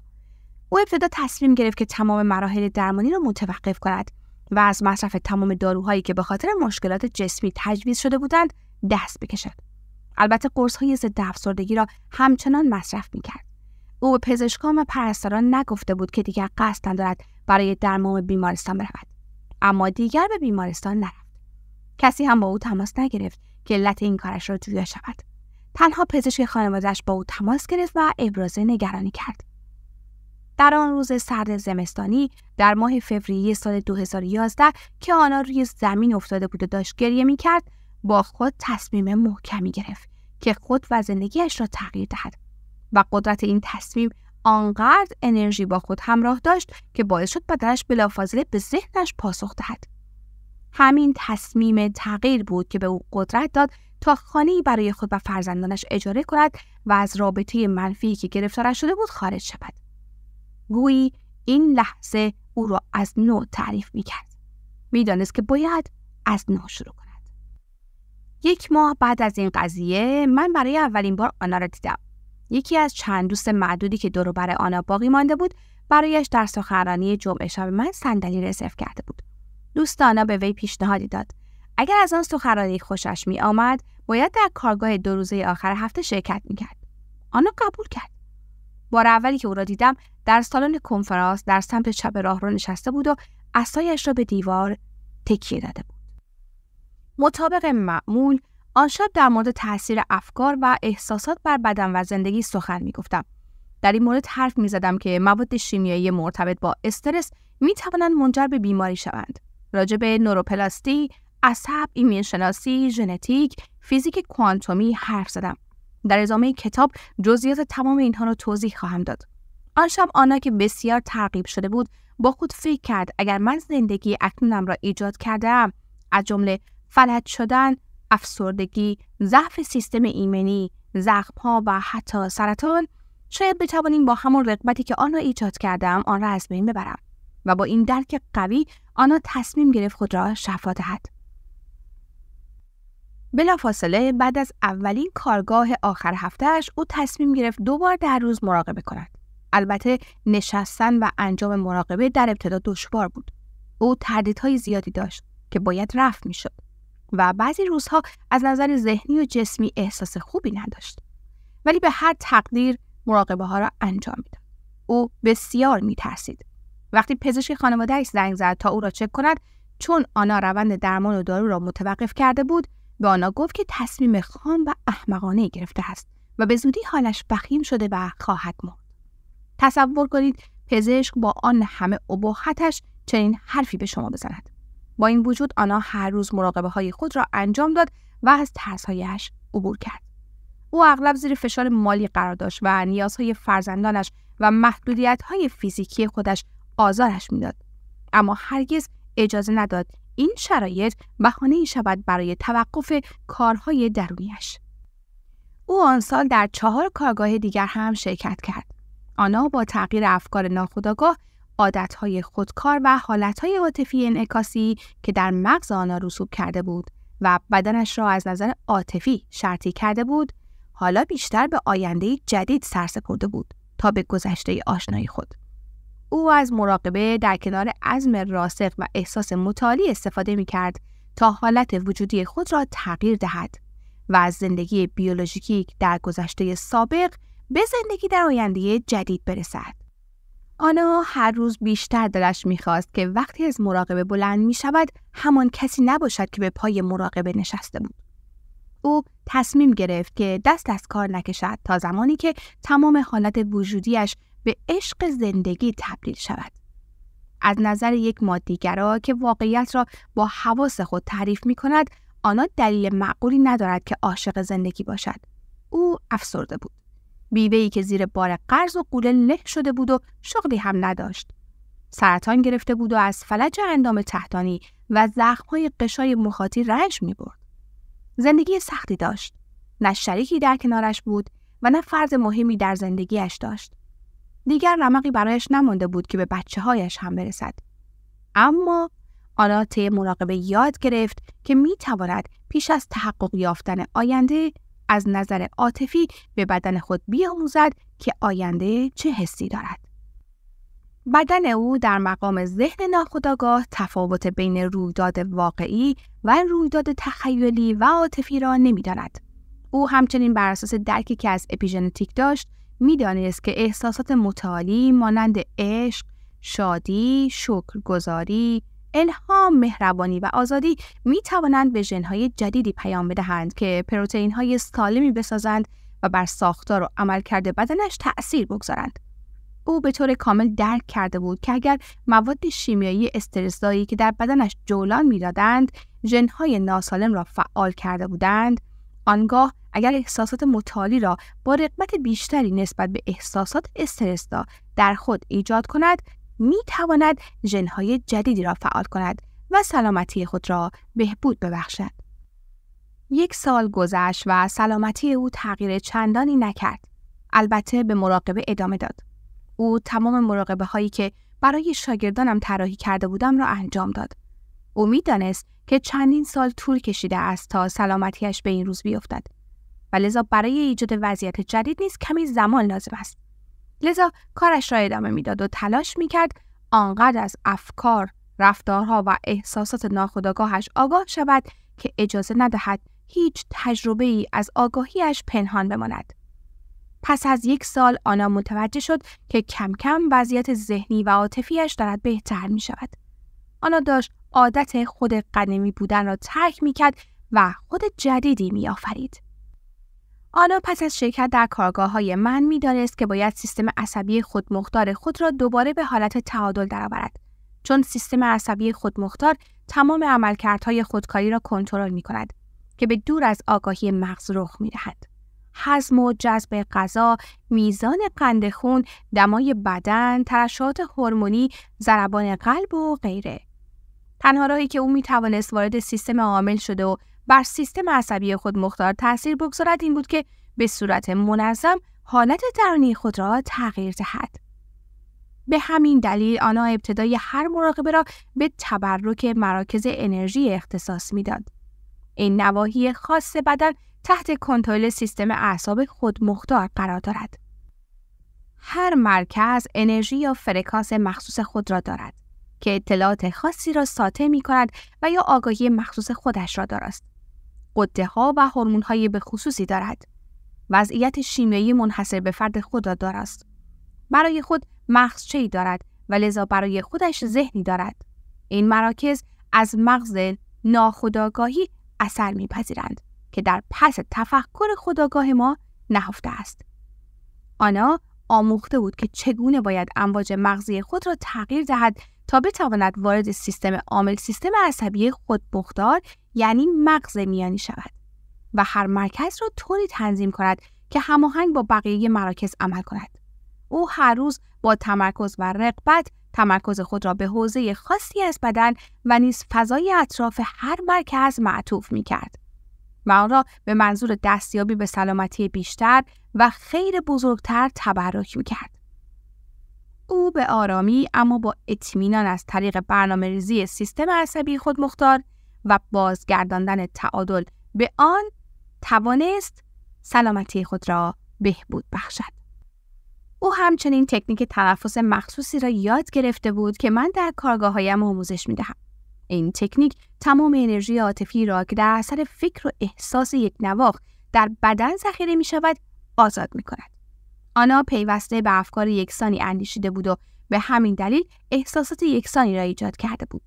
او ابتدا تصمیم گرفت که تمام مراحل درمانی را متوقف کند و از مصرف تمام داروهایی که به خاطر مشکلات جسمی تجویز شده بودند دست بکشد. البته قرص‌های ضد افسردگی را همچنان مصرف می‌کرد. او به پزشکان و پرستاران نگفته بود که دیگر قصد ندارد برای درمان به بیمارستان برود، اما دیگر به بیمارستان نرفت. کسی هم با او تماس نگرفت که علت این کارش را جویا شود. تنها پزشک خانواده‌اش با او تماس گرفت و ابراز نگرانی کرد. در آن روز سرد زمستانی در ماه فوریه سال 2011 که آنا روی زمین افتاده بود و داشت گریه می‌کرد، با خود تصمیم محکمی گرفت که خود و زندگیش را تغییر دهد و قدرت این تصمیم آنقدر انرژی با خود همراه داشت که باعث شد بدنش بلافاصله به ذهنش پاسخ دهد. همین تصمیم تغییر بود که به او قدرت داد تا خانه‌ای برای خود و فرزندانش اجاره کند و از رابطه منفی که گرفتارش شده بود خارج شود. گویی این لحظه او را از نو تعریف می‌کرد. می‌دانست که باید از نو شروع کند. 1 ماه بعد از این قضیه من برای اولین بار آنا را دیدم. یکی از چند دوست معدودی که دور و بر آنا باقی مانده بود برایش در سخنرانی جمعه شب من صندلی رزرو کرده بود. دوست آنا به وی پیشنهادی داد اگر از آن سخنرانی خوشش می آمد باید در کارگاه 2 روزه آخر هفته شرکت می‌کرد. آنا قبول کرد. بار اولی که او را دیدم در سالن کنفرانس در سمت چپ راهرو نشسته بود و عصایش را به دیوار تکیه داده بود. مطابق معمول آن شب در مورد تأثیر افکار و احساسات بر بدن و زندگی سخن می‌گفتم. در این مورد حرف می‌زدم که مواد شیمیایی مرتبط با استرس می‌توانند منجر به بیماری شوند. راجع به نوروپلاستی، عصب، ایمن‌شناسی، ژنتیک، فیزیک کوانتومی حرف زدم. در ادامه کتاب جزئیات تمام اینها را توضیح خواهم داد. آن شب آنا که بسیار ترغیب شده بود با خود فکر کرد اگر من زندگی اکنونم را ایجاد کردم، از جمله فلج شدن، افسردگی، ضعف سیستم ایمنی، زخم‌ها و حتی سرطان، شاید بتوانیم با همون رغبتی که آن را ایجاد کردم آن را از بین ببرم و با این درک قوی آنا تصمیم گرفت خود را شفا دهد. بلافاصله بعد از اولین کارگاه آخر هفتهش او تصمیم گرفت 2 بار در روز مراقبه کند. البته نشستن و انجام مراقبه در ابتدا دشوار بود. او تردیدهای زیادی داشت که باید رفع می‌شد و بعضی روزها از نظر ذهنی و جسمی احساس خوبی نداشت. ولی به هر تقدیر مراقبه ها را انجام میداد. او بسیار می‌ترسید. وقتی پزشک خانواده‌اش زنگ زد تا او را چک کند، چون آنا روند درمان و دارو را متوقف کرده بود، به آنا گفت که تصمیم خام و احمقانه گرفته است و به زودی حالش وخیم شده و خواهد مرد. تصور کنید پزشک با آن همه اباحتش چنین حرفی به شما بزند. با این وجود آنا هر روز مراقبه‌های خود را انجام داد و از ترس‌هایش عبور کرد. او اغلب زیر فشار مالی قرار داشت و نیازهای فرزندانش و محدودیت‌های فیزیکی خودش آزارش می‌داد. اما هرگز اجازه نداد این شرایط بهانه‌ای شود برای توقف کارهای درونیش. او آن سال در 4 کارگاه دیگر هم شرکت کرد. آنا با تغییر افکار ناخودآگاه، عادتهای خودکار و حالتهای عاطفی انعکاسی که در مغز آنا رسوب کرده بود و بدنش را از نظر عاطفی شرطی کرده بود، حالا بیشتر به آینده جدید سرسپرده بود تا به گذشته آشنای خود. او از مراقبه در کنار عزم راسخ و احساس متعالی استفاده می‌کرد تا حالت وجودی خود را تغییر دهد و از زندگی بیولوژیکی در گذشته سابق به زندگی در آینده جدید برسد. آنا هر روز بیشتر دلش می‌خواست که وقتی از مراقبه بلند می‌شود همان کسی نباشد که به پای مراقبه نشسته بود. او تصمیم گرفت که دست از کار نکشد تا زمانی که تمام حالت وجودیش به عشق زندگی تبدیل شود. از نظر یک مادیگرا که واقعیت را با حواس خود تعریف می‌کند، آنا دلیل معقولی ندارد که عاشق زندگی باشد. او افسرده بود. بیوه‌ای که زیر بار قرض و غوله له شده بود و شغلی هم نداشت. سرطان گرفته بود و از فلج اندام تحتانی و زخم‌های غشای مخاطی رنج می‌برد. زندگی سختی داشت. نه شریکی در کنارش بود و نه فرد مهمی در زندگیش داشت. دیگر رمقی برایش نمانده بود که به بچه‌هایش هم برسد. اما آنا طی مراقبه یاد گرفت که می‌تواند پیش از تحقق یافتن آینده از نظر عاطفی به بدن خود بیاموزد که آینده چه حسی دارد. بدن او در مقام ذهن ناخودآگاه تفاوت بین رویداد واقعی و رویداد تخیلی و عاطفی را نمی‌داند. او همچنین بر اساس درکی که از اپیژنتیک داشت می‌دانست که احساسات متعالی مانند عشق، شادی، شکرگزاری، الهام، مهربانی و آزادی می‌توانند به ژن‌های جدیدی پیام بدهند که پروتئین‌های سالمی بسازند و بر ساختار و عملکرد بدنش تأثیر بگذارند. او به طور کامل درک کرده بود که اگر مواد شیمیایی استرس‌زایی که در بدنش جولان می‌دادند ژن‌های ناسالم را فعال کرده بودند، آنگاه اگر احساسات متعالی را با رغبت بیشتری نسبت به احساسات استرس‌زا در خود ایجاد کند، می‌تواند ژن‌های جدیدی را فعال کند و سلامتی خود را بهبود ببخشد. 1 سال گذشت و سلامتی او تغییر چندانی نکرد. البته به مراقبه ادامه داد. او تمام مراقبه هایی که برای شاگردانم طراحی کرده بودم را انجام داد. او می‌دانست که چندین سال طول کشیده است تا سلامتیش به این روز بیفتد و لذا برای ایجاد وضعیت جدید نیز کمی زمان لازم است. لذا کارش را ادامه میداد و تلاش می‌کرد آنقدر از افکار، رفتارها و احساسات ناخودآگاهش آگاه شود که اجازه ندهد هیچ تجربه‌ای از آگاهیش پنهان بماند. پس از 1 سال آنا متوجه شد که کم کم وضعیت ذهنی و عاطفیش دارد بهتر می شود. آنا داشت عادت خود قدیمی بودن را ترک می کرد و خود جدیدی می آفرید. آنا پس از شرکت در کارگاه‌های من می دانست که باید سیستم عصبی خودمختار خود را دوباره به حالت تعادل درآورد، چون سیستم عصبی خودمختار تمام عملکردهای خودکاری را کنترل می کند که به دور از آگاهی مغز رخ می دهد. هضم و جذب غذا، میزان قند خون، دمای بدن، ترشحات هورمونی، ضربان قلب و غیره. تنها راهی که او میتوانست وارد سیستم عامل شده و بر سیستم عصبی خود مختار تأثیر بگذارد این بود که به صورت منظم حالت درونی خود را تغییر دهد. به همین دلیل آنا ابتدای هر مراقبه را به تبرک مراکز انرژی اختصاص میداد. این نواحی خاص بدن تحت کنترل سیستم اعصاب خودمختار قرار دارد. هر مرکز انرژی یا فرکانس مخصوص خود را دارد که اطلاعات خاصی را ساطع می کند و یا آگاهی مخصوص خودش را دارد. غده ها و هورمون های به خصوصی دارد. وضعیت شیمیایی منحصر به فرد خود را دارد. برای خود مغزچه‌ای دارد و لذا برای خودش ذهنی دارد. این مراکز از مغز ناخودآگاهی اثر می‌پذیرند که در پس تفکر خودآگاه ما نهفته است. آنا آموخته بود که چگونه باید امواج مغزی خود را تغییر دهد تا بتواند وارد سیستم عامل سیستم عصبی خودمختار یعنی مغز میانی شود و هر مرکز را طوری تنظیم کند که هماهنگ با بقیه مراکز عمل کند. او هر روز با تمرکز و رغبت تمرکز خود را به حوزه خاصی از بدن و نیز فضای اطراف هر مرکز معطوف می‌کرد و آن را به منظور دستیابی به سلامتی بیشتر و خیر بزرگتر تبرک می‌کرد. او به آرامی اما با اطمینان از طریق برنامه‌ریزی سیستم عصبی خودمختار و بازگرداندن تعادل به آن توانست سلامتی خود را بهبود بخشد. او همچنین تکنیک تنفس مخصوصی را یاد گرفته بود که من در کارگاه‌هایم آموزش می‌دهم. این تکنیک تمام انرژی عاطفی را که در اثر فکر و احساس یک نواخت در بدن ذخیره می‌شود آزاد می‌کند. آنا پیوسته به افکار یکسانی اندیشیده بود و به همین دلیل احساسات یکسانی را ایجاد کرده بود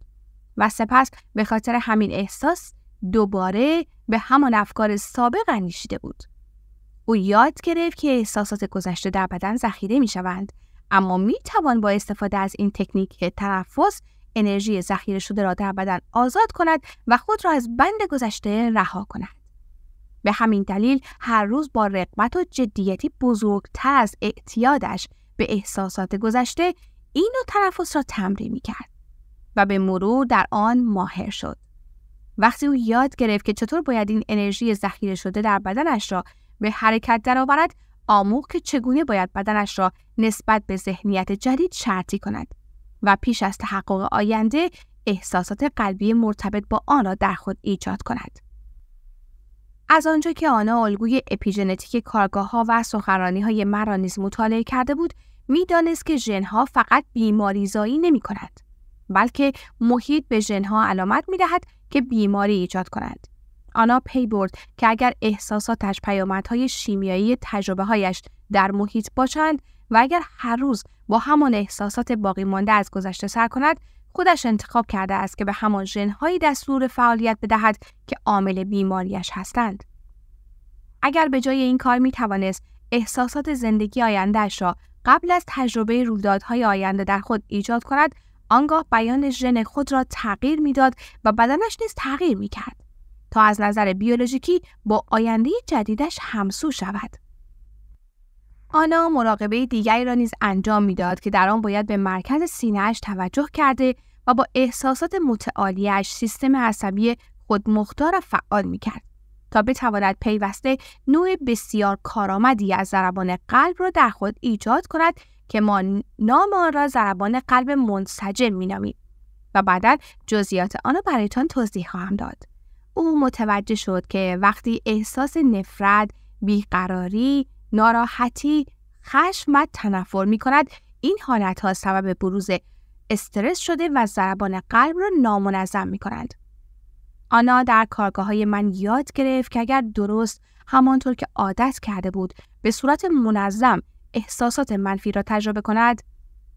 و سپس به خاطر همین احساس دوباره به همان افکار سابق اندیشیده بود. او یاد گرفت که احساسات گذشته در بدن ذخیره می‌شوند، اما می‌توان با استفاده از این تکنیک تنفس انرژی ذخیره شده را در بدن آزاد کند و خود را از بند گذشته رها کند. به همین دلیل هر روز با رغبت و جدیتی بزرگتر از اعتیادش به احساسات گذشته این نوع تنفس را تمرین می‌کرد و به مرور در آن ماهر شد. وقتی او یاد گرفت که چطور باید این انرژی ذخیره شده در بدنش را به حرکت درآورد، آموخت که چگونه باید بدنش را نسبت به ذهنیت جدید شرطی کند و پیش از تحقق آینده احساسات قلبی مرتبط با آن را در خود ایجاد کند. از آنجا که آنا الگوی اپیژنتیک کارگاه‌ها و سخنرانی‌های مرا نیز مطالعه کرده بود، می‌دانست که ژن‌ها فقط بیماریزایی نمی‌کنند، بلکه محیط به ژن‌ها علامت می‌دهد که بیماری ایجاد کنند. آنا پی برد که اگر احساساتش پیامدهای شیمیایی تجربه‌هایش در محیط باشند و اگر هر روز با همان احساسات باقی مانده از گذشته سر کند، خودش انتخاب کرده است که به همان ژن‌هایی دستور فعالیت بدهد که عامل بیماریش هستند. اگر به جای این کار می‌توانست احساسات زندگی آینده‌اش را قبل از تجربه رویدادهای آینده در خود ایجاد کند، آنگاه بیان ژن خود را تغییر می‌داد و بدنش نیز تغییر می‌کرد تا از نظر بیولوژیکی با آینده جدیدش همسو شود. آنا مراقبه دیگری را نیز انجام می‌داد که در آن باید به مرکز سینه‌اش توجه کرده و با احساسات متعالیش سیستم عصبی خودمختار را فعال می‌کرد تا بتواند پیوسته نوع بسیار کارآمدی از ضربان قلب را در خود ایجاد کند که ما نام آن را ضربان قلب منسجم می‌نامیم و بعداً جزئیات آن را برایتان توضیح خواهم داد. او متوجه شد که وقتی احساس نفرت، بیقراری، ناراحتی، خشم و تنفر می‌کند، این حالت‌ها سبب بروز استرس شده و ضربان قلب را نامنظم می‌کنند. آنا در کارگاه‌های من یاد گرفت که اگر درست همانطور که عادت کرده بود به صورت منظم احساسات منفی را تجربه کند،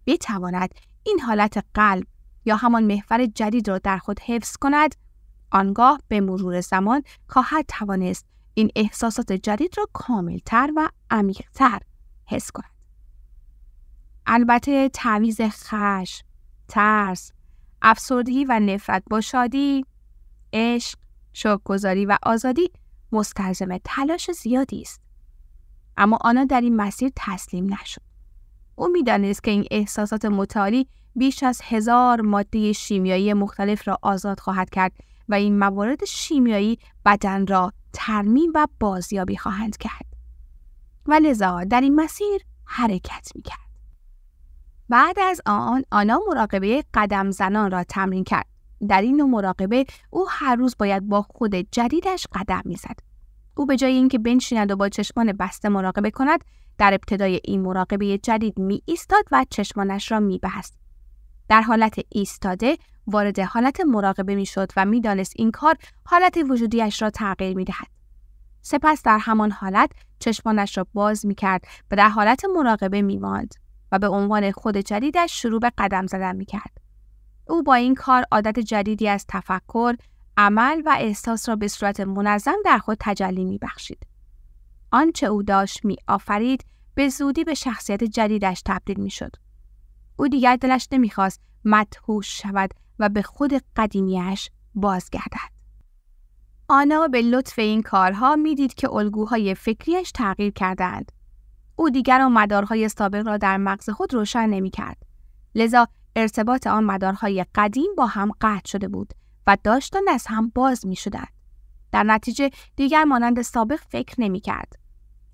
بتواند این حالت قلب یا همان محور جدید را در خود حفظ کند، آنگاه به مرور زمان خواهد توانست این احساسات جدید را کاملتر و عمیق‌تر حس کند. البته تعویض خشم، ترس، افسردگی و نفرت با شادی، عشق، شوک‌گذاری و آزادی مستلزم تلاش زیادی است. اما آنا در این مسیر تسلیم نشد. او می‌دانست که این احساسات متعالی بیش از 1000 ماده شیمیایی مختلف را آزاد خواهد کرد و این موارد شیمیایی بدن را ترمیم و بازیابی خواهند کرد. و لذا در این مسیر حرکت می‌کرد. بعد از آن آنا مراقبه قدم زنان را تمرین کرد. در این نوع مراقبه او هر روز باید با خود جدیدش قدم می‌زد. او به جای اینکه بنشیند و با چشمان بسته مراقبه کند، در ابتدای این مراقبه جدید ایستاد و چشمانش را می‌بست. در حالت ایستاده وارد حالت مراقبه می‌شد و می‌دانست این کار حالت وجودیش را تغییر می‌دهد. سپس در همان حالت چشمانش را باز می‌کرد و در حالت مراقبه می‌ماند و به عنوان خود جدیدش شروع به قدم زدن می‌کرد. او با این کار عادت جدیدی از تفکر، عمل و احساس را به صورت منظم در خود تجلی می‌بخشید. آنچه او داشت می‌آفرید به زودی به شخصیت جدیدش تبدیل می‌شد. او دیگر دلش نمی‌خواست مدهوش شود و به خود قدیمیش بازگردد. آنا به لطف این کارها میدید که الگوهای فکریش تغییر کردند. او دیگر آن مدارهای سابق را در مغز خود روشن نمی‌کرد. لذا ارتباط آن مدارهای قدیم با هم قطع شده بود و داشتند از هم باز می‌شدند. در نتیجه دیگر مانند سابق فکر نمی‌کرد.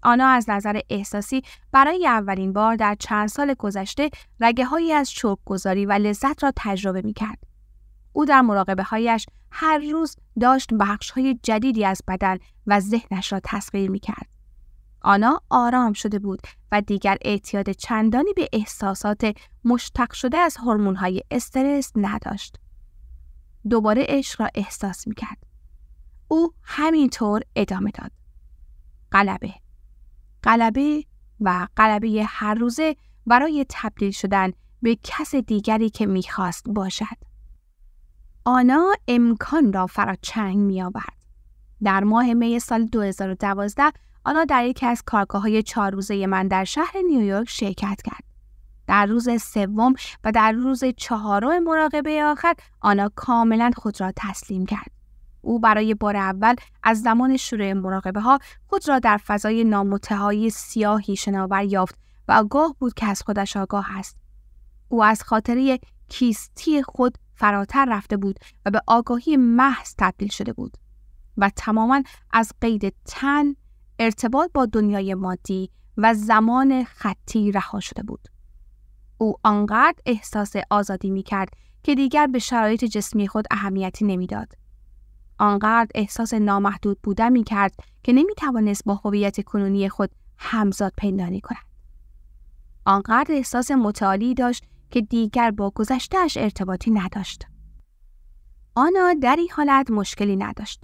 آنا از نظر احساسی برای اولین بار در چند سال گذشته رگه‌هایی از شوک‌گذاری و لذت را تجربه می‌کرد. او در مراقبه‌هایش هر روز داشت بخش‌های جدیدی از بدن و ذهنش را تصویر می‌کرد. آنا آرام شده بود و دیگر اعتیاد چندانی به احساسات مشتق شده از هورمون‌های استرس نداشت. دوباره عشق را احساس می‌کرد. او همینطور ادامه داد. غلبه و غلبه هر روزه برای تبدیل شدن به کس دیگری که می‌خواست باشد. آنا امکان را فراچنگ می‌آورد. در ماه می سال 2012 آنا در یکی از کارگاه‌های 4 روزه من در شهر نیویورک شرکت کرد. در روز سوم و در روز 4 مراقبه آخر آنا کاملا خود را تسلیم کرد. او برای بار اول از زمان شروع مراقبه‌ها خود را در فضای نامنتهی سیاهی شناور یافت و آگاه بود که از خودش آگاه است. او از خاطره کیستی خود فراتر رفته بود و به آگاهی محض تبدیل شده بود و تماما از قید تن، ارتباط با دنیای مادی و زمان خطی رها شده بود. او آنقدر احساس آزادی می‌کرد که دیگر به شرایط جسمی خود اهمیتی نمی‌داد. آنقدر احساس نامحدود بودن می‌کرد که نمی‌توانست با هویت کنونی خود همزاد پنداری کند. آنقدر احساس متعالی داشت که دیگر با گذشته‌اش ارتباطی نداشت. آنا در این حالت مشکلی نداشت.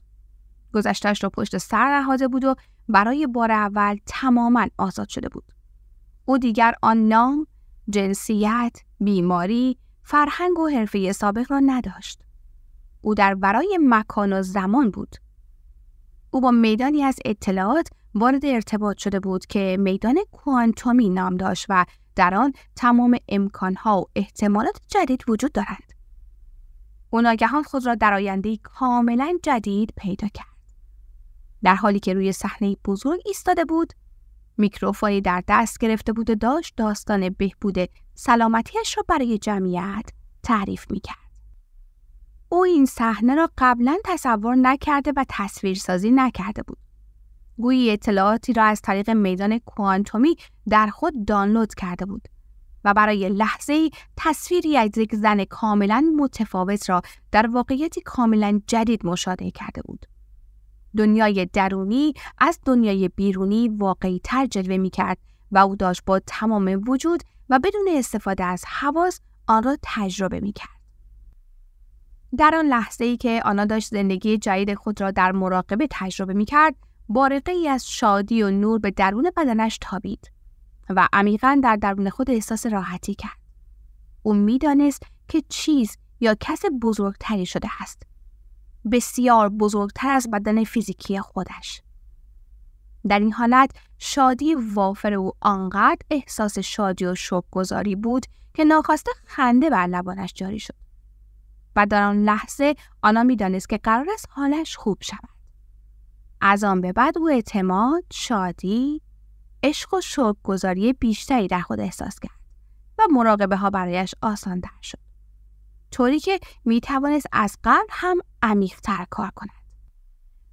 گذشته‌اش را پشت سر نهاده بود و برای بار اول تماماً آزاد شده بود. او دیگر آن نام، جنسیت، بیماری، فرهنگ و حرفه سابق را نداشت. او در ورای مکان و زمان بود. او با میدانی از اطلاعات وارد ارتباط شده بود که میدان کوانتومی نام داشت و در آن تمام امکانها و احتمالات جدید وجود دارند. او ناگهان خود را در آینده‌ای کاملا جدید پیدا کرد. در حالی که روی صحنه بزرگ ایستاده بود، میکروفونی در دست گرفته بود و داشت داستان بهبود سلامتیش را برای جمعیت تعریف میکرد. او این صحنه را قبلا تصور نکرده و تصویرسازی نکرده بود. گویی اطلاعاتی را از طریق میدان کوانتومی در خود دانلود کرده بود و برای لحظه‌ای تصویری از یک زن کاملا متفاوت را در واقعیتی کاملا جدید مشاهده کرده بود. دنیای درونی از دنیای بیرونی واقعی‌تر جلوه می‌کرد و او داشت با تمام وجود و بدون استفاده از حواس آن را تجربه می‌کرد. در آن لحظه‌ای که آنا داشت زندگی جدید خود را در مراقبه تجربه می‌کرد، بارقه‌ای از شادی و نور به درون بدنش تابید و عمیقاً در درون خود احساس راحتی کرد. او می‌دانست که چیز یا کس بزرگتری شده است. بسیار بزرگتر از بدن فیزیکی خودش. در این حالت شادی وافر او آنقدر احساس شادی و شوک‌گذاری بود که ناخواسته خنده بر لبانش جاری شد. و در آن لحظه آنا می‌دانست که قرار است حالش خوب شود. از آن به بعد او اعتماد، شادی، عشق و شوک‌گذاری بیشتری در خود احساس کرد و مراقبه ها برایش آسان‌تر شد. طوری که می‌توانست از قبل هم عمیق‌تر کار کند.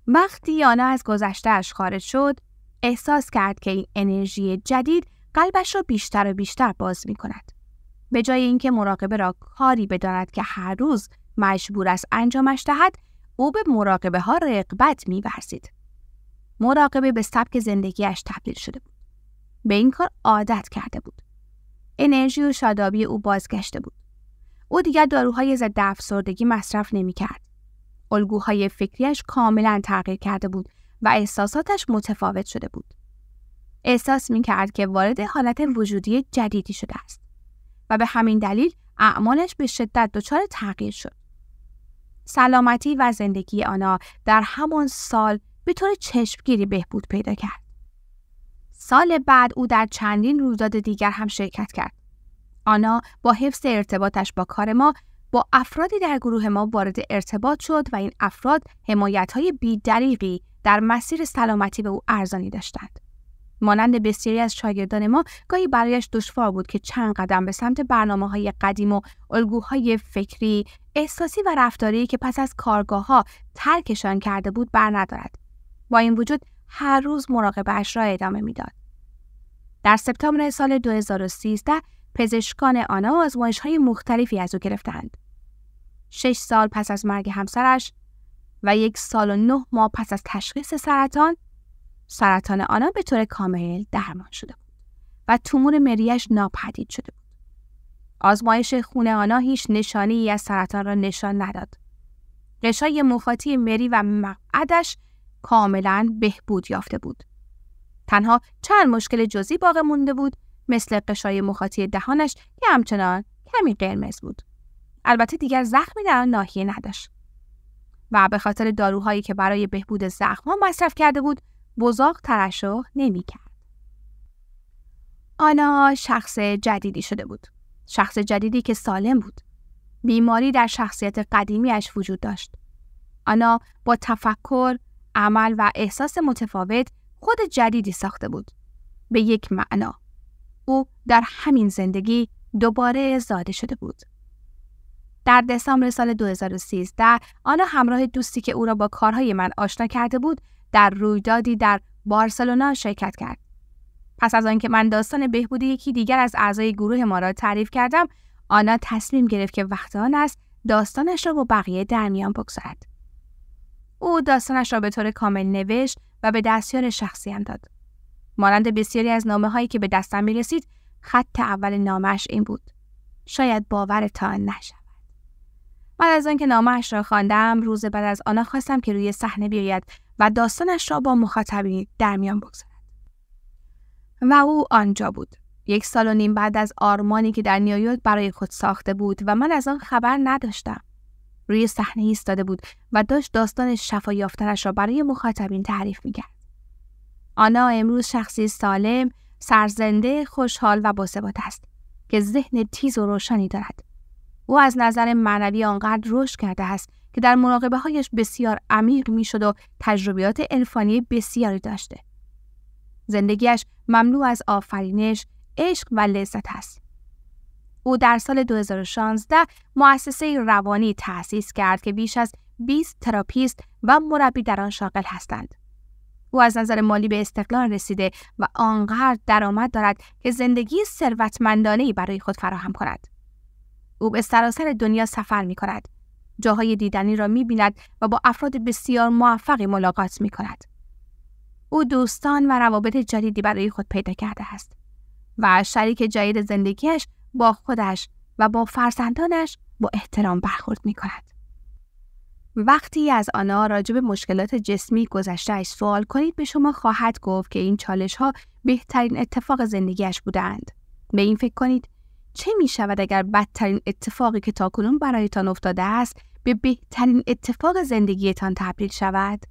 وقتی آنا از گذشته‌اش خارج شد، احساس کرد که این انرژی جدید قلبش را بیشتر و بیشتر باز می‌کند. به جای اینکه مراقبه را کاری بداند که هر روز مجبور است انجامش دهد، او به مراقبه ها رغبت می‌ورزید. مراقبه به سبک زندگیش تبدیل شده بود. به این کار عادت کرده بود. انرژی و شادابی او بازگشته بود. او دیگر داروهای ضد افسردگی مصرف نمی‌کرد. الگوهای فکریش کاملا تغییر کرده بود و احساساتش متفاوت شده بود. احساس می‌کرد که وارد حالت وجودی جدیدی شده است و به همین دلیل اعمالش به شدت دچار تغییر شد. سلامتی و زندگی آنا در همان سال به طور چشمگیری بهبود پیدا کرد. سال بعد او در چندین رویداد دیگر هم شرکت کرد. آنا با حفظ ارتباطش با کار ما با افرادی در گروه ما وارد ارتباط شد و این افراد حمایت‌های بی‌دریغی در مسیر سلامتی به او ارزانی داشتند. مانند بسیاری از شاگردان ما گاهی برایش دشوار بود که چند قدم به سمت برنامه‌های قدیم و الگوهای فکری، احساسی و رفتاری که پس از کارگاه‌ها ترکشان کرده بود برندارد. با این وجود هر روز مراقبه‌اش را ادامه می‌داد. در سپتامبر سال 2013 پزشکان آنا آزمایش‌های مختلفی از او گرفتند. 6 سال پس از مرگ همسرش و 1 سال و 9 ماه پس از تشخیص سرطان آنا به طور کامل درمان شده بود و تومور مریش ناپدید شده بود. آزمایش خون آنا هیچ نشانه‌ای از سرطان را نشان نداد. غشای مخاطی مری و مقعدش کاملاً بهبود یافته بود. تنها چند مشکل جزئی باقی مونده بود، مثل غشای مخاطی دهانش که همچنان کمی قرمز بود. البته دیگر زخمی در آن ناحیه نداشت و به خاطر داروهایی که برای بهبود زخم‌ها مصرف کرده بود، بزاق ترشح نمی‌کرد. آنا شخص جدیدی شده بود. شخص جدیدی که سالم بود. بیماری در شخصیت قدیمیش وجود داشت. آنا با تفکر، عمل و احساس متفاوت خود جدیدی ساخته بود. به یک معنا او در همین زندگی دوباره زاده شده بود. در دسامبر سال 2013 آنا همراه دوستی که او را با کارهای من آشنا کرده بود در رویدادی در بارسلونا شرکت کرد. پس از آنکه من داستان بهبودی یکی دیگر از اعضای گروه ما را تعریف کردم، آنا تصمیم گرفت که وقت آن است داستانش را با بقیه در میان بگذارد. او داستانش را به طور کامل نوشت و به دستیار شخصی داد. مانند بسیاری از نامه‌هایی که به دستم می‌رسید، خط اول نامه‌اش این بود: شاید باورتان نشود. بعد از آنکه نامه‌اش را خواندم، روز بعد از آن خواستم که روی صحنه بیاید و داستانش را با مخاطبین در میان بگذارد. و او آنجا بود. 1 سال و نیم بعد از آرمانی که در نیویورک برای خود ساخته بود و من از آن خبر نداشتم. روی صحنه ایستاده بود و داشت داستان شفا یافتنش را برای مخاطبین تعریف می‌کرد. آنا امروز شخصی سالم، سرزنده، خوشحال و باثبات است که ذهن تیز و روشنی دارد. او از نظر معنوی آنقدر رشد کرده است که در مراقبه‌هایش بسیار عمیق می‌شد و تجربیات عرفانی بسیاری داشته. زندگیش مملو از آفرینش، عشق و لذت است. او در سال 2016 مؤسسه روانی تأسیس کرد که بیش از 20 تراپیست و مربی در آن شاغل هستند. او از نظر مالی به استقلال رسیده و آنقدر درآمد دارد که زندگی ثروتمندانه‌ای برای خود فراهم کند. او به سراسر دنیا سفر می‌کند، جاهای دیدنی را می‌بیند و با افراد بسیار موفقی ملاقات می‌کند. او دوستان و روابط جدیدی برای خود پیدا کرده است و شریک جدید زندگیش با خودش و با فرزندانش با احترام برخورد می‌کند. وقتی از آنا راجع به مشکلات جسمی گذشته‌اش سوال کنید، به شما خواهد گفت که این چالش‌ها بهترین اتفاق زندگیش بودند. به این فکر کنید چه می‌شود اگر بدترین اتفاقی که تاکنون برایتان افتاده است به بهترین اتفاق زندگیتان تبدیل شود؟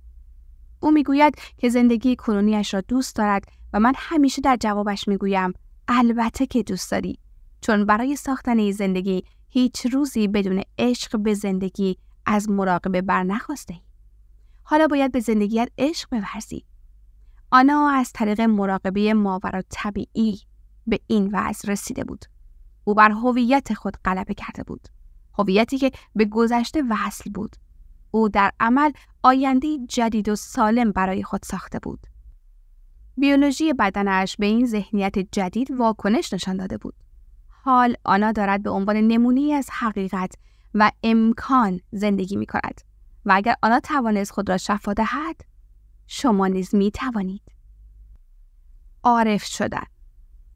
او میگوید که زندگی کنونیش را دوست دارد و من همیشه در جوابش میگویم البته که دوست داری، چون برای ساختن این زندگی هیچ روزی بدون عشق به زندگی از مراقبه بر نخواسته. حالا باید به زندگیت عشق بورزی. آنا از طریق مراقبه ماورالطبیعی به این وضع رسیده بود. او بر هویت خود غلبه کرده بود. هویتی که به گذشته وصل بود. او در عمل آینده جدید و سالم برای خود ساخته بود. بیولوژی بدنش به این ذهنیت جدید واکنش نشان داده بود. حال آنا دارد به عنوان نمونه‌ای از حقیقت و امکان زندگی می کند و اگر آنا توانست خود را شفا دهد، شما نیز می توانید. عارف شدن.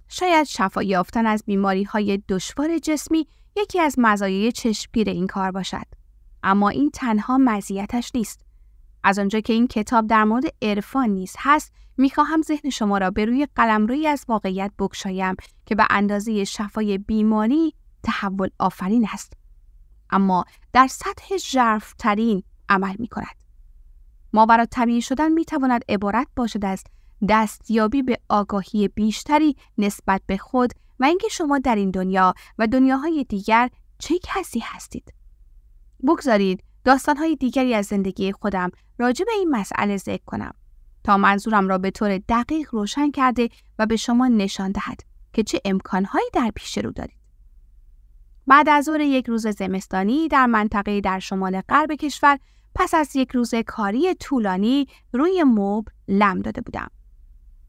شاید شفا یافتن از بیماری‌های دشوار جسمی یکی از مزایای چشمگیر این کار باشد. اما این تنها مزیتش نیست. از آنجا که این کتاب در مورد عرفان نیز هست، می‌خواهم ذهن شما را به روی قلمرویی از واقعیت بگشایم که به اندازه شفای بیماری تحول آفرین است، اما در سطح ژرف‌ترین عمل می‌کند. ماورالطبیعی شدن می‌تواند عبارت باشد از دستیابی به آگاهی بیشتری نسبت به خود و اینکه شما در این دنیا و دنیاهای دیگر چه کسی هستید. بگذارید داستانهای دیگری از زندگی خودم راجع به این مسئله ذکر کنم تا منظورم را به طور دقیق روشن کرده و به شما نشان دهد که چه امکانهایی در پیش رو دارید. بعد از ظهر یک روز زمستانی در منطقه در شمال غرب کشور، پس از یک روز کاری طولانی روی مبل لم داده بودم.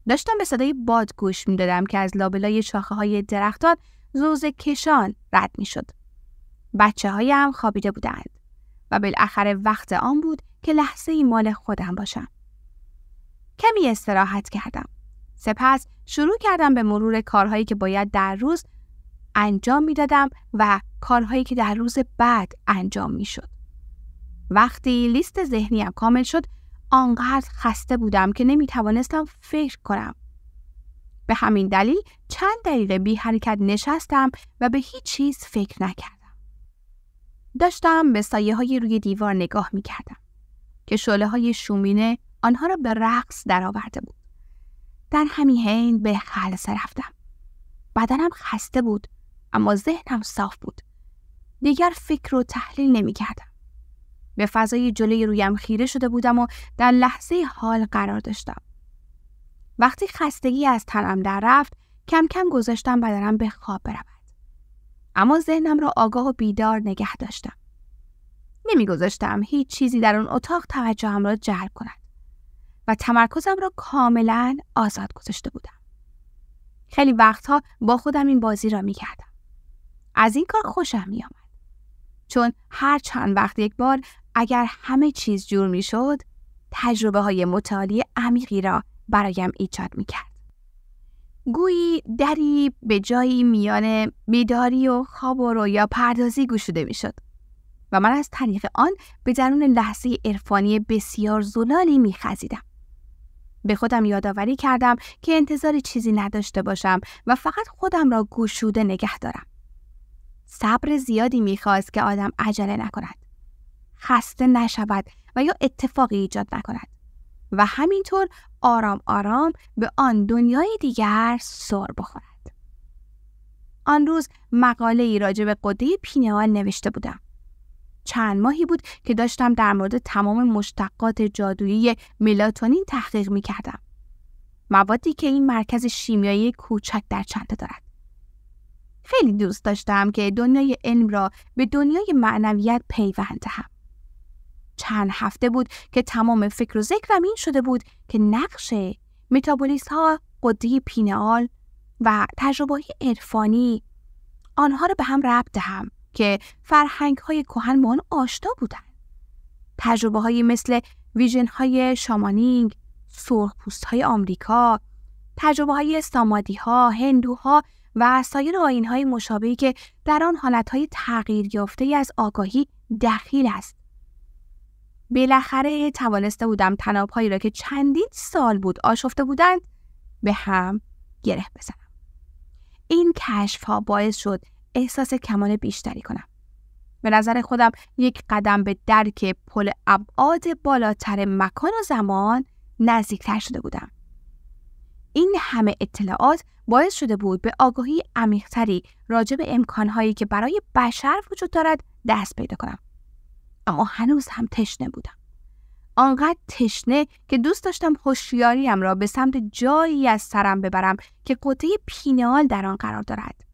داشتم به صدای باد گوش می‌دادم که از لابلای شاخه‌های درختان زوزه کشان رد می‌شد. بچه‌هایم خوابیده بودند و بالاخره وقت آن بود که لحظه‌ای مال خودم باشم. کمی استراحت کردم. سپس شروع کردم به مرور کارهایی که باید در روز انجام می‌دادم و کارهایی که در روز بعد انجام می‌شد. وقتی لیست ذهنیم کامل شد، آنقدر خسته بودم که نمی‌توانستم فکر کنم. به همین دلیل چند دقیقه بی حرکت نشستم و به هیچ چیز فکر نکردم. داشتم به سایه‌های روی دیوار نگاه می‌کردم که شعله‌های شومینه آنها را به رقص درآورده بود. در همین حین به خلسه رفتم. بدنم خسته بود اما ذهنم صاف بود. دیگر فکر و تحلیل نمی‌کردم. به فضای جلوی رویم خیره شده بودم و در لحظه حال قرار داشتم. وقتی خستگی از تنم در رفت، کم کم گذاشتم بدنم به خواب برود. اما ذهنم را آگاه و بیدار نگه داشتم. نمی‌گذاشتم هیچ چیزی در اون اتاق توجهم را جلب کند و تمرکزم را کاملاً آزاد گذاشته بودم. خیلی وقتها با خودم این بازی را می‌کردم. از این کار خوشم می‌آمد. چون هر چند وقت یک بار اگر همه چیز جور می‌شد، تجربه‌های متعالی عمیقی را برایم ایجاد می‌کرد. گویی دری به جایی میان بیداری و خواب و رویا پردازی گشوده می‌شد و من از طریق آن به درون لحظه عرفانی بسیار زلالی می‌خزیدم. به خودم یادآوری کردم که انتظار چیزی نداشته باشم و فقط خودم را گشوده نگه دارم. صبر زیادی می‌خواست که آدم عجله نکند، خسته نشود و یا اتفاقی ایجاد نکند و همینطور آرام آرام به آن دنیای دیگر سر بخورد. آن روز مقاله‌ای راجع به غده پینئال نوشته بودم. چند ماهی بود که داشتم در مورد تمام مشتقات جادویی ملاتونین تحقیق می‌کردم. موادی که این مرکز شیمیایی کوچک در چنته دارد. خیلی دوست داشتم که دنیای علم را به دنیای معنویت پیوند دهم. چند هفته بود که تمام فکر و ذکرم این شده بود که نقش متابولیسم‌ها، غده پینئال و تجربه‌های عرفانی آنها را به هم ربط دهم که فرهنگ‌های کهن با آن آشنا بودند. تجربه‌هایی مثل ویژن‌های شامانینگ، سرخپوست‌های آمریکا، تجربه‌های سامادی‌ها، هندوها و سایر آیین‌های مشابهی که در آن حالت‌های تغییر یافته‌ای از آگاهی دخیل است. بالاخره توانسته بودم تناب‌هایی را که چندین سال بود آشفته بودند به هم گره بزنم. این کشف‌ها باعث شد احساس کمال بیشتری کنم. به نظر خودم یک قدم به درک پل ابعاد بالاتر مکان و زمان نزدیکتر شده بودم. این همه اطلاعات باعث شده بود به آگاهی عمیق‌تری راجع به امکانهایی که برای بشر وجود دارد دست پیدا کنم. اما هنوز هم تشنه بودم. آنقدر تشنه که دوست داشتم هوشیاریم را به سمت جایی از سرم ببرم که غده پینئال در آن قرار دارد.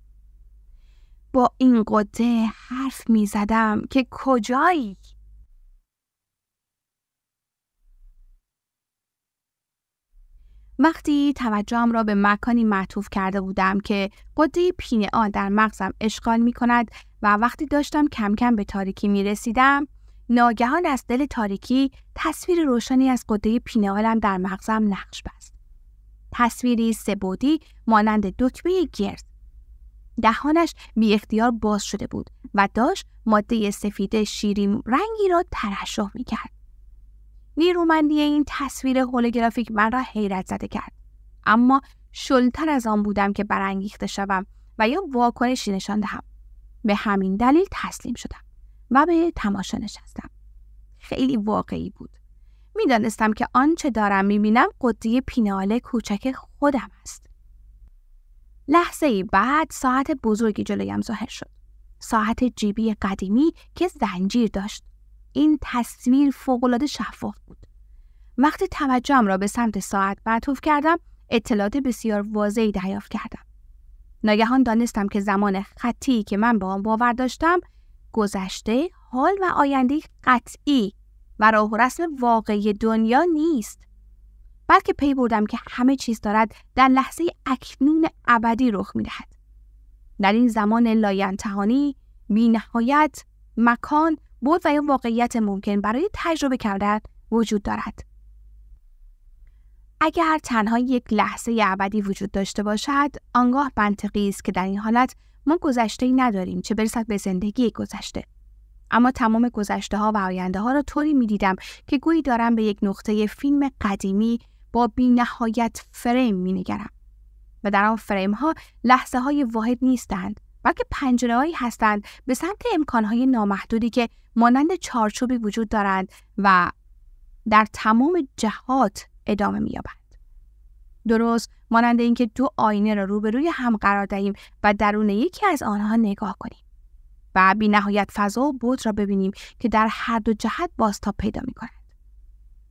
با این غده حرف می زدم که کجایی؟ وقتی توجهم را به مکانی معطوف کرده بودم که غده پینئال در مغزم اشغال می کند و وقتی داشتم کم کم به تاریکی می رسیدم، ناگهان از دل تاریکی تصویر روشنی از غده پینئالم در مغزم نقش بست. تصویری سه‌بعدی مانند دکمه گرد. دهانش بی اختیار باز شده بود و داشت ماده سفید شیرین رنگی را ترشح می کرد. نیرومندی این تصویر هولوگرافیک من را حیرت زده کرد. اما شلتر از آن بودم که برانگیخته شوم و یا واکنشی نشان دهم. به همین دلیل تسلیم شدم و به تماشا نشستم. خیلی واقعی بود. می‌دانستم که آنچه دارم می‌بینم غده پینئال کوچک خودم است. لحظه‌ای بعد ساعت بزرگی جلویم ظاهر شد. ساعت جیبی قدیمی که زنجیر داشت. این تصویر فوق‌العاده شفاف بود. وقتی توجهم را به سمت ساعت معطوف کردم، اطلاعات بسیار واضحی دریافت کردم. ناگهان دانستم که زمان خطی که من به آن باور داشتم، گذشته، حال و آینده قطعی و راه و رسم واقعی دنیا نیست. بلکه پی بردم که همه چیز دارد در لحظه اکنون ابدی رخ می‌دهد. در این زمان لاینتهانی، بی‌نهایت، مکان، بعد و یا واقعیت ممکن برای تجربه کردن وجود دارد. اگر تنها یک لحظه ابدی وجود داشته باشد، آنگاه منطقی است که در این حالت ما گذشته‌ای نداریم، چه برسد به زندگی گذشته. اما تمام گذشته‌ها و آینده‌ها را طوری می‌دیدم که گویی دارم به یک نقطه فیلم قدیمی با بی‌نهایت فریم می‌نگرم. و در آن فریم‌ها لحظه‌های واحد نیستند، بلکه پنجره‌هایی هستند به سمت امکان‌های نامحدودی که مانند چارچوبی وجود دارند و در تمام جهات ادامه می‌یابند. درست مانند اینکه دو آینه را روبروی هم قرار دهیم و درون یکی از آنها نگاه کنیم و بی‌نهایت فضا و بعد را ببینیم که در هر دو جهت بازتاب پیدا می‌کند.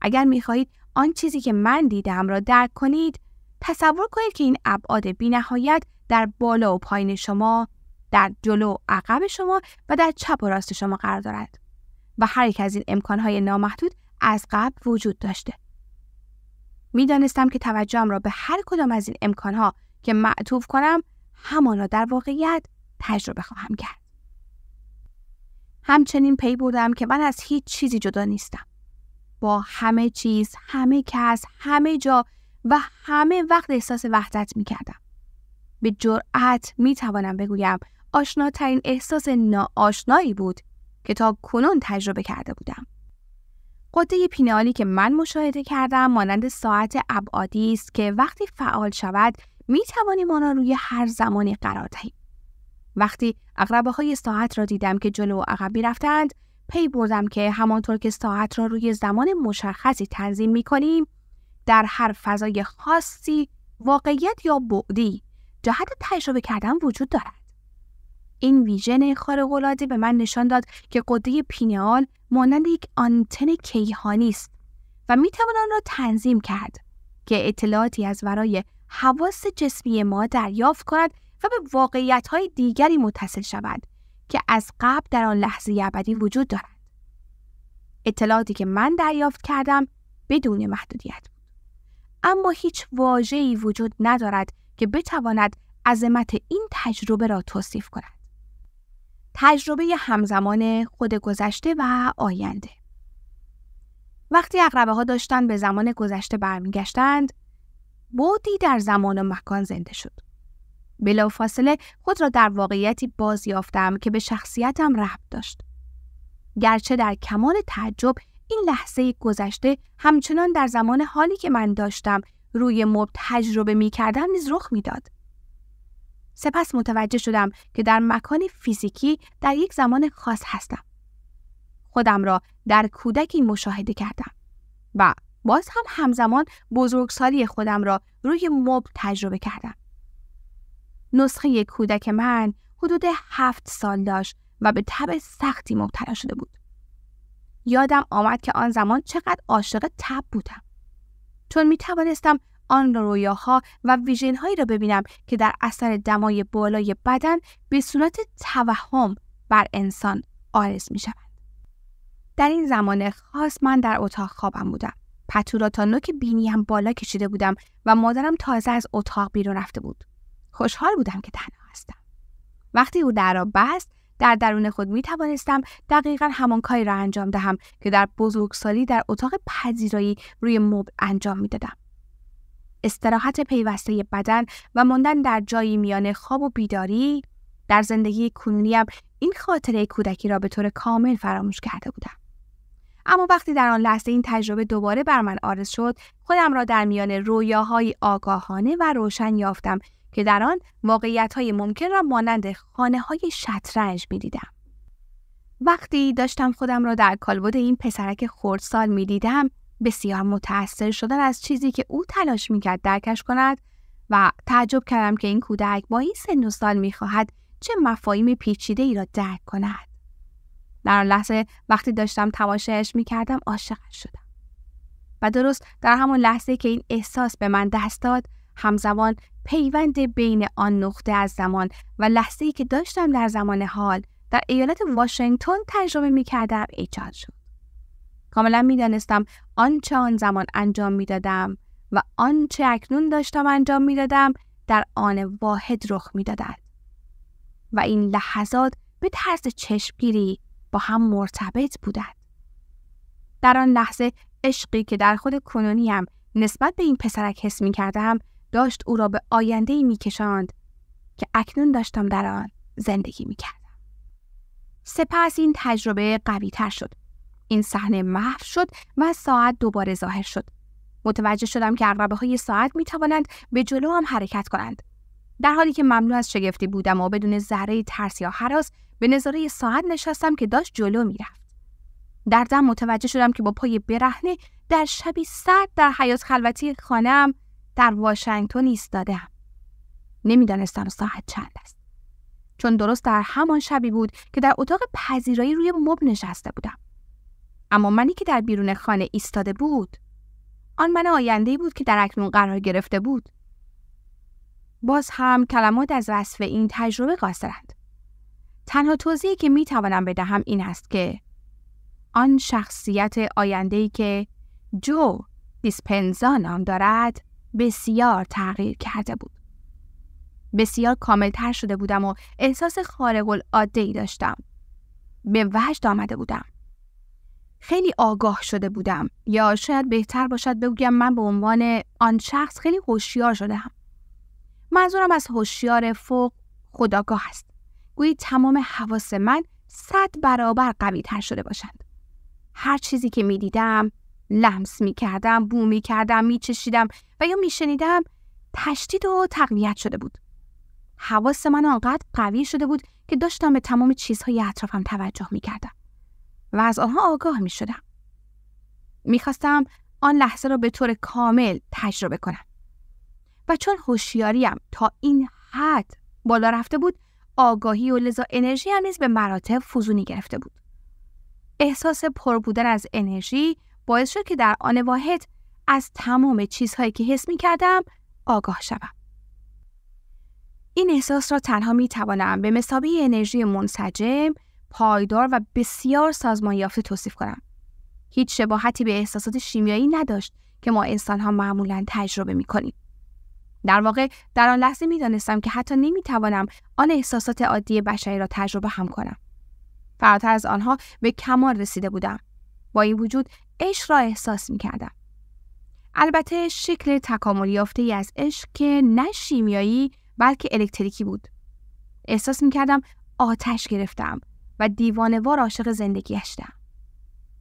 اگر می‌خواهید آن چیزی که من دیدم را درک کنید، تصور کنید که این ابعاد بی‌نهایت در بالا و پایین شما، در جلو و عقب شما و در چپ و راست شما قرار دارد و هر یک از این امکان‌های نامحدود از قبل وجود داشته. می‌دانستم که توجهم را به هر کدام از این امکان‌ها که معطوف کنم، همان را در واقعیت تجربه خواهم کرد. همچنین پی بردم که من از هیچ چیزی جدا نیستم. با همه چیز، همه کس، همه جا و همه وقت احساس وحدت می‌کردم. به جرأت می‌توانم بگویم آشناترین احساس ناآشنایی بود که تا کنون تجربه کرده بودم. قطه پینه‌آلی که من مشاهده کردم مانند ساعت ابعادی است که وقتی فعال شود می‌توانیم آن را روی هر زمانی قرار دهیم. وقتی عقربه‌های ساعت را دیدم که جلو و عقب می‌رفتند، پی بردم که همانطور که ساعت را روی زمان مشخصی تنظیم می‌کنیم، در هر فضای خاصی، واقعیت یا بعدی، جهت تجربه کردن وجود دارد. این ویژن خارق‌العاده به من نشان داد که قطه پینه‌آل مانند یک آنتن کیهانی است و می‌توان آن را تنظیم کرد که اطلاعاتی از ورای حواس جسمی ما دریافت کند و به واقعیت‌های دیگری متصل شود که از قبل در آن لحظه ابدی وجود دارد. اطلاعاتی که من دریافت کردم بدون محدودیت بود. اما هیچ واژه‌ای وجود ندارد که بتواند عظمت این تجربه را توصیف کند. تجربه همزمان خود گذشته و آینده. وقتی عقربه‌ها داشتند به زمان گذشته برمیگشتند، بعدی در زمان و مکان زنده شد. بلافاصله خود را در واقعیتی بازیافتم که به شخصیتم ربط داشت. گرچه در کمال تعجب این لحظه گذشته همچنان در زمان حالی که من داشتم روی مبل تجربه می‌کردم نیز رخ می‌داد. سپس متوجه شدم که در مکان فیزیکی در یک زمان خاص هستم. خودم را در کودکی مشاهده کردم و باز هم همزمان بزرگسالی خودم را روی مبل تجربه کردم. نسخه کودک من حدود 7 سال داشت و به تب سختی مبتلا شده بود. یادم آمد که آن زمان چقدر عاشق تب بودم، چون می توانستم آن رویاها و ویژن‌هایی را ببینم که در اثر دمای بالای بدن به صورت توهم بر انسان عارض می شود. در این زمان خاص من در اتاق خوابم بودم. پتو را تا نوک بینیم بالا کشیده بودم و مادرم تازه از اتاق بیرون رفته بود. خوشحال بودم که تنها هستم. وقتی او در را بست، در درون خود می توانستم دقیقاً همان کاری را انجام دهم که در بزرگسالی در اتاق پذیرایی روی مبل انجام می دادم. استراحت پیوسته بدن و ماندن در جایی میان خواب و بیداری، در زندگی کنونیم این خاطره کودکی را به طور کامل فراموش کرده بودم. اما وقتی در آن لحظه این تجربه دوباره بر من عارض شد، خودم را در میان رویاهای آگاهانه و روشن یافتم که در آن واقعیت‌های ممکن را مانند خانه‌های شطرنج می‌دیدم. وقتی داشتم خودم را در کالبد این پسرک خردسال می‌دیدم، بسیار متأثر شدن از چیزی که او تلاش می‌کرد درکش کند و تعجب کردم که این کودک با این سن و سال می‌خواهد چه مفاهیم پیچیده‌ای را درک کند. در آن لحظه وقتی داشتم تماشایش می‌کردم عاشقش شدم. و درست در همون لحظه که این احساس به من دست داد، همزمان پیوند بین آن نقطه از زمان و لحظه‌ای که داشتم در زمان حال در ایالت واشنگتن تجربه می‌کردم ایجاد شد. کاملا می‌دانستم آنچه آن زمان انجام می‌دادم و آنچه اکنون داشتم انجام می‌دادم در آن واحد رخ می‌دادند. و این لحظات به طرز چشمگیری با هم مرتبط بودند. در آن لحظه عشقی که در خود کنونیم نسبت به این پسرک حس می‌کردم داشت او را به آینده‌ای می‌کشاند که اکنون داشتم در آن زندگی می‌کردم. سپس این تجربه قوی‌تر شد. این صحنه محو شد و ساعت دوباره ظاهر شد. متوجه شدم که عقربه‌های ساعت می‌توانند به جلو هم حرکت کنند. در حالی که مملو از شگفتی بودم و بدون ذره ترس یا هراس به نظاره ساعت نشستم که داشت جلو می‌رفت. در دم متوجه شدم که با پای برهنه در شبی سرد در حیاط خلوتی خانه‌ام در واشنگتن ایستاده‌ام. نمی‌دانستم ساعت چند است. چون درست در همان شبی بود که در اتاق پذیرایی روی مبل نشسته بودم. اما منی که در بیرون خانه ایستاده بود، آن من آینده‌ای بود که در اکنون قرار گرفته بود. باز هم کلمات از وصف این تجربه قاصرند. تنها توضیحی که می‌توانم بدهم این است که آن شخصیت آینده‌ای که جو دیسپنزا نام دارد بسیار تغییر کرده بود. بسیار کاملتر شده بودم و احساس خارق العاده‌ای داشتم. به وجد آمده بودم. خیلی آگاه شده بودم، یا شاید بهتر باشد بگویم من به عنوان آن شخص خیلی هوشیار شدم. منظورم از هوشیار فوق خودآگاه است. گویی تمام حواس من 100 برابر قوی تر شده باشند. هر چیزی که می دیدم، لمس می کردم، بو می کردم، می چشیدم و یا می شنیدم تشدید و تقویت شده بود. حواس من آنقدر قوی شده بود که داشتم به تمام چیزهای اطرافم توجه می کردم و از آنها آگاه می شدم. می خواستم آن لحظه را به طور کامل تجربه کنم. و چون هوشیاریم تا این حد بالا رفته بود، آگاهی و لذا انرژی هم نیز به مراتب فزونی گرفته بود. احساس پر بودن از انرژی باعث شد که در آن واحد از تمام چیزهایی که حس می کردم آگاه شدم. این احساس را تنها می توانم به مثابه انرژی منسجم، پایدار و بسیار سازمان یافته توصیف کنم. هیچ شباهتی به احساسات شیمیایی نداشت که ما انسان‌ها معمولاً تجربه می‌کنیم. در واقع در آن لحظه می‌دانستم که حتی نمی‌توانم آن احساسات عادی بشری را تجربه هم کنم. فراتر از آنها به کمال رسیده بودم. با این وجود عشق را احساس می‌کردم. البته شکل تکامل یافته‌ای از عشق که نه شیمیایی بلکه الکتریکی بود. احساس می‌کردم آتش گرفتم و دیوانه‌وار عاشق زندگی شدم.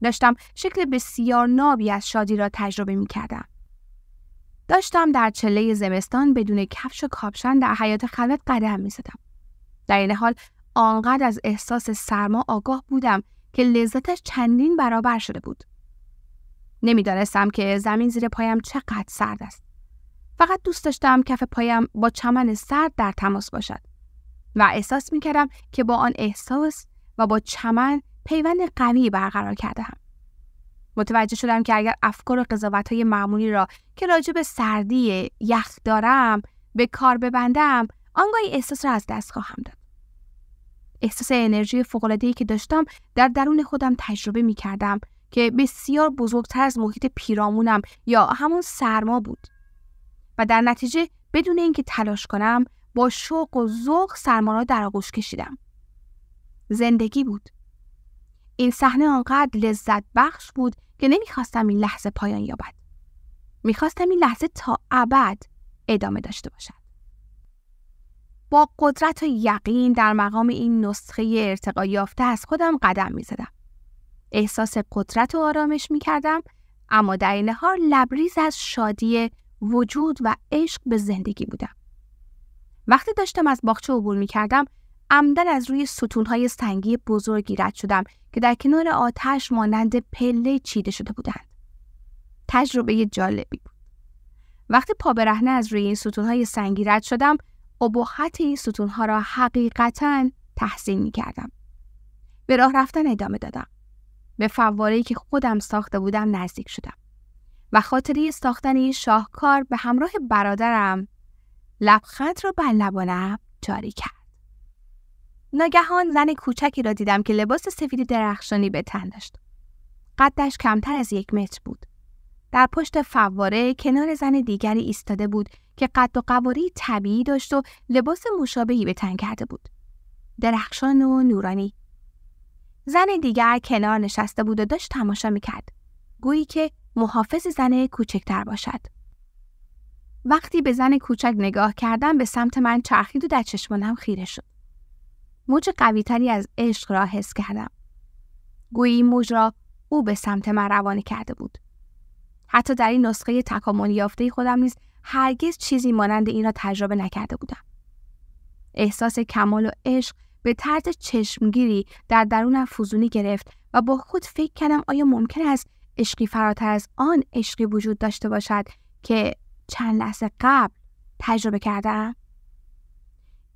داشتم شکل بسیار نابی از شادی را تجربه می‌کردم. داشتم در چله زمستان بدون کفش و کاپشن در حیاط خلوت قدم می‌زدم. در این حال آنقدر از احساس سرما آگاه بودم که لذتش چندین برابر شده بود. نمی‌دانستم که زمین زیر پایم چقدر سرد است. فقط دوست داشتم کف پایم با چمن سرد در تماس باشد و احساس می‌کردم که با آن احساس و با چمن پیوند قوی برقرار کردم. متوجه شدم که اگر افکار و قضاوت‌های معمولی را که راجع به سردی یخ دارم به کار ببندم، آنگاهی احساس را از دست خواهم داد. احساس انرژی فوق‌العاده‌ای که داشتم در درون خودم تجربه می‌کردم که بسیار بزرگتر از محیط پیرامونم یا همون سرما بود. و در نتیجه بدون اینکه تلاش کنم با شوق و ذوق سرما را در آغوش کشیدم. زندگی بود. این صحنه آنقدر لذت بخش بود که نمیخواستم این لحظه پایان یابد. میخواستم این لحظه تا ابد ادامه داشته باشد. با قدرت و یقین در مقام این نسخه ارتقا یافته از خودم قدم میزدم. احساس قدرت و آرامش میکردم، اما در این حال لبریز از شادی وجود و عشق به زندگی بودم. وقتی داشتم از باغچه عبور میکردم، عمدن از روی ستونهای سنگی بزرگی رد شدم که در کنار آتش مانند پله چیده شده بودند. تجربه جالبی بود. وقتی پا برهنه از روی این ستونهای سنگی رد شدم، ابهت این ستونها را حقیقتاً تحسین می‌کردم. به راه رفتن ادامه دادم. به فواره‌ای که خودم ساخته بودم نزدیک شدم و خاطره ساختن این شاهکار به همراه برادرم لبخند را بر لبانم جاری کرد. ناگهان زن کوچکی را دیدم که لباس سفید درخشانی به تن داشت. قدش کمتر از 1 متر بود. در پشت فواره کنار زن دیگری ایستاده بود که قد و قواره طبیعی داشت و لباس مشابهی به تن کرده بود. درخشان و نورانی. زن دیگر کنار نشسته بود و داشت تماشا می‌کرد. گویی که محافظ زن کوچکتر باشد. وقتی به زن کوچک نگاه کردم به سمت من چرخید و در چشمانم خیره شد. موج قوی‌تری از عشق را حس کردم. گویی این موج را او به سمت من روانه کرده بود. حتی در این نسخه تکامل یافته خودم نیز هرگز چیزی مانند این را تجربه نکرده بودم. احساس کمال و عشق به طرز چشمگیری در درونم فزونی گرفت و با خود فکر کردم آیا ممکن است عشقی فراتر از آن عشقی وجود داشته باشد که چند لحظه قبل تجربه کردم؟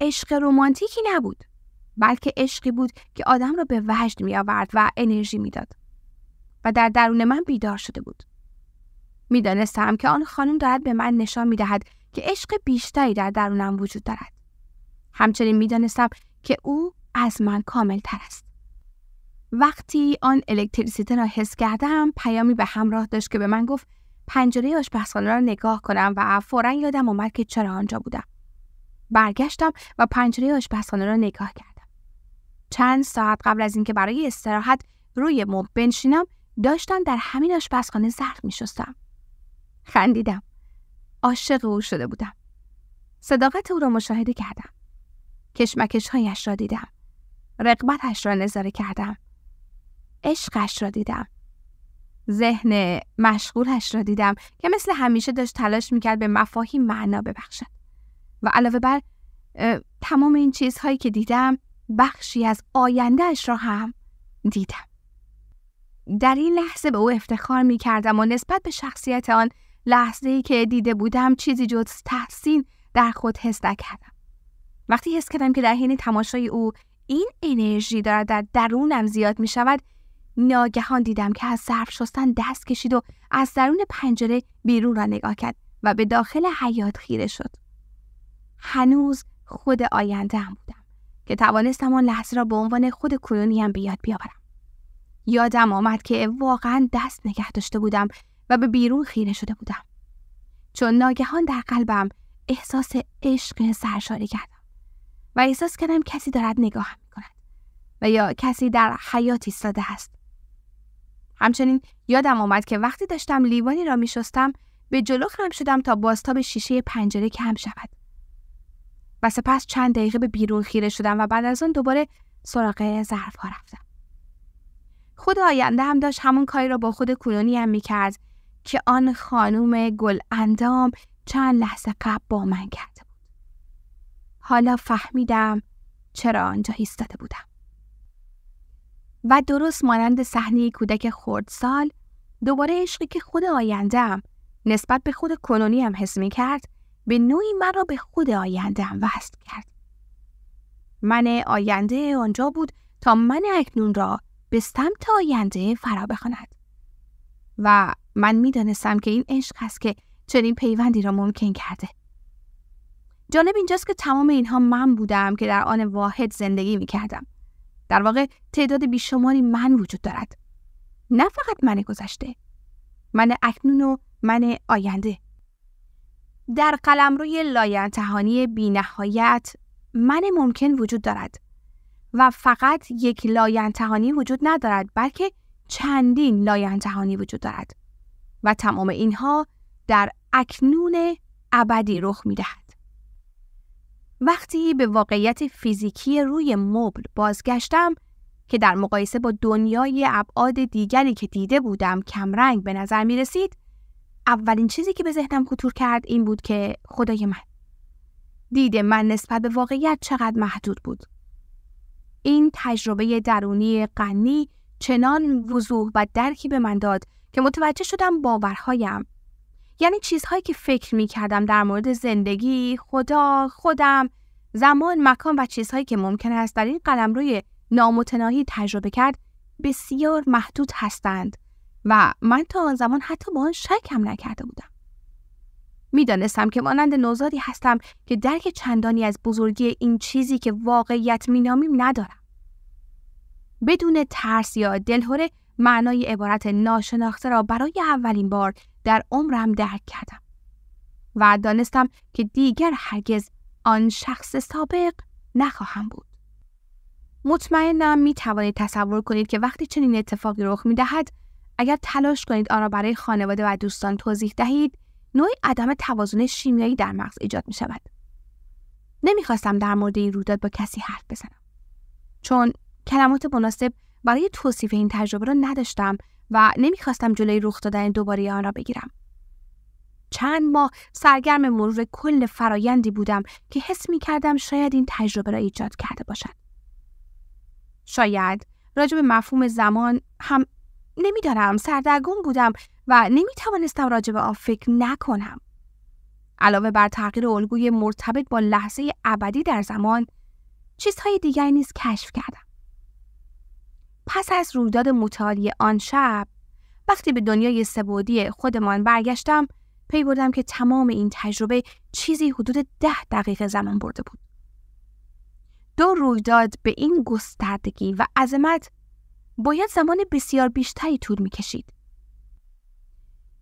عشق رمانتیکی نبود، بلکه عشقی بود که آدم را به وجد می آورد و انرژی می داد و در درون من بیدار شده بود. می دانستم که آن خانم دارد به من نشان می دهد که عشق بیشتری در درونم وجود دارد. همچنین می دانستم که او از من کامل تر است. وقتی آن الکتریسیته را حس کردم، پیامی به همراه داشت که به من گفت پنجره آشپزخانه را نگاه کنم و فوراً یادم آمد که چرا آنجا بودم. برگشتم و پنجره آشپزخانه را نگاه کردم. چند ساعت قبل از اینکه برای استراحت روی مبل بنشینم، داشتم در همین آشپزخانه ظرف می‌شستم. خندیدم. عاشق او شده بودم. صداقت او را مشاهده کردم. کشمکش‌هایش را دیدم. رغبتش را نظاره کردم. عشقش را دیدم. ذهن مشغولش را دیدم که مثل همیشه داشت تلاش می‌کرد به مفاهیم معنا ببخشد. و علاوه بر تمام این چیزهایی که دیدم، بخشی از آینده‌اش را هم دیدم. در این لحظه به او افتخار می‌کردم و نسبت به شخصیت آن لحظه‌ای که دیده بودم چیزی جز تحسین در خود حس نکردم. وقتی حس کردم که در حین تماشای او این انرژی دارد در درونم زیاد می شود، ناگهان دیدم که از ظرف شستن دست کشید و از درون پنجره بیرون را نگاه کرد و به داخل حیاط خیره شد. هنوز خود آینده‌ام بودم که توانستم آن لحظه را به عنوان خود کنونیم به یاد بیاورم. یادم آمد که واقعا دست نگه داشته بودم و به بیرون خیره شده بودم. چون ناگهان در قلبم احساس عشق سرشاری کردم و احساس کردم کسی دارد نگاهم می‌کند و یا کسی در حیاط ایستاده است. همچنین یادم آمد که وقتی داشتم لیوانی را می‌شستم به جلو خم شدم تا بازتاب شیشه پنجره کم شود و سپس چند دقیقه به بیرون خیره شدم و بعد از آن دوباره سراغ ظرف‌ها رفتم. خود آینده هم داشت همون کاری را با خود کنونیم می‌کرد که آن خانم گل اندام چند لحظه قبل با من کرده بود. حالا فهمیدم چرا آنجا ایستاده بودم. و درست مانند صحنه کودک خردسال، دوباره عشقی که خود آینده‌ام نسبت به خود کنونیم حس می‌کرد، به نوعی مرا به خود آینده‌ام وصل کرد. من آینده آنجا بود تا من اکنون را به سمت آینده فرا بخواند. و من می‌دانستم که این عشق است که چنین پیوندی را ممکن کرده. جالب اینجاست که تمام اینها من بودم که در آن واحد زندگی می‌کردم. در واقع تعداد بیشماری من وجود دارد. نه فقط من گذشته، من اکنون و من آینده. در قلمروی لاینتهانی بی‌نهایت من ممکن وجود دارد و فقط یک لاینتهانی وجود ندارد، بلکه چندین لاینتهانی وجود دارد و تمام اینها در اکنون ابدی رخ می‌دهد. وقتی به واقعیت فیزیکی روی مبل بازگشتم که در مقایسه با دنیای ابعاد دیگری که دیده بودم کمرنگ به نظر می رسید، اولین چیزی که به ذهنم خطور کرد این بود که خدای من، دید من نسبت به واقعیت چقدر محدود بود. این تجربه درونی غنی چنان وضوح و درکی به من داد که متوجه شدم باورهایم، یعنی چیزهایی که فکر می‌کردم در مورد زندگی، خدا، خودم، زمان، مکان و چیزهایی که ممکن است در این قلمروی نامتناهی تجربه کرد بسیار محدود هستند و من تا آن زمان حتی با آن شک هم نکرده بودم. می‌دانستم که مانند نوزادی هستم که درک چندانی از بزرگی این چیزی که واقعیت می‌نامیم ندارم. بدون ترس یا دلهره معنای عبارت ناشناخته را برای اولین بار در عمرم درک کردم و دانستم که دیگر هرگز آن شخص سابق نخواهم بود. مطمئنم می توانید تصور کنید که وقتی چنین اتفاقی رخ می دهد، اگر تلاش کنید آن را برای خانواده و دوستان توضیح دهید، نوعی عدم توازن شیمیایی در مغز ایجاد می شود. نمیخواستم در مورد این رویداد با کسی حرف بزنم، چون کلمات مناسب برای توصیف این تجربه را نداشتم و نمیخواستم جلوی رخ دادن دوباره آن را بگیرم. چند ماه سرگرم مرور کل فرایندی بودم که حس می‌کردم شاید این تجربه را ایجاد کرده باشد. شاید راجع به مفهوم زمان هم نمیدانم، سردرگم بودم و نمیتوانستم راجع به آن فکر نکنم. علاوه بر تغییر الگوی مرتبط با لحظه ابدی در زمان، چیزهای دیگری نیز کشف کردم. پس از رویداد متعالی آن شب، وقتی به دنیای سه‌بعدی خودمان برگشتم، پی بردم که تمام این تجربه چیزی حدود 10 دقیقه زمان برده بود. 2 رویداد به این گستردگی و عظمت باید زمان بسیار بیشتری طول می‌کشید.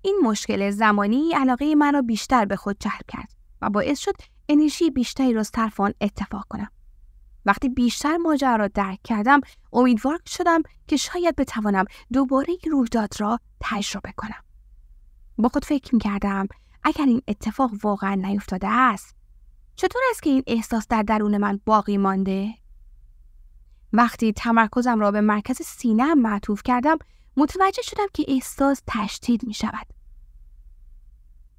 این مشکل زمانی علاقه من را بیشتر به خود جلب کرد و باعث شد انرژی بیشتری را صرف آن اتفاق کنم. وقتی بیشتر ماجرا را درک کردم، امیدوار شدم که شاید بتوانم دوباره این رویداد را تجربه کنم. با خود فکر می‌کردم اگر این اتفاق واقعا نیفتاده است، چطور است که این احساس در درون من باقی مانده؟ وقتی تمرکزم را به مرکز سینه‌ام معطوف کردم، متوجه شدم که احساس تشدید می‌شود.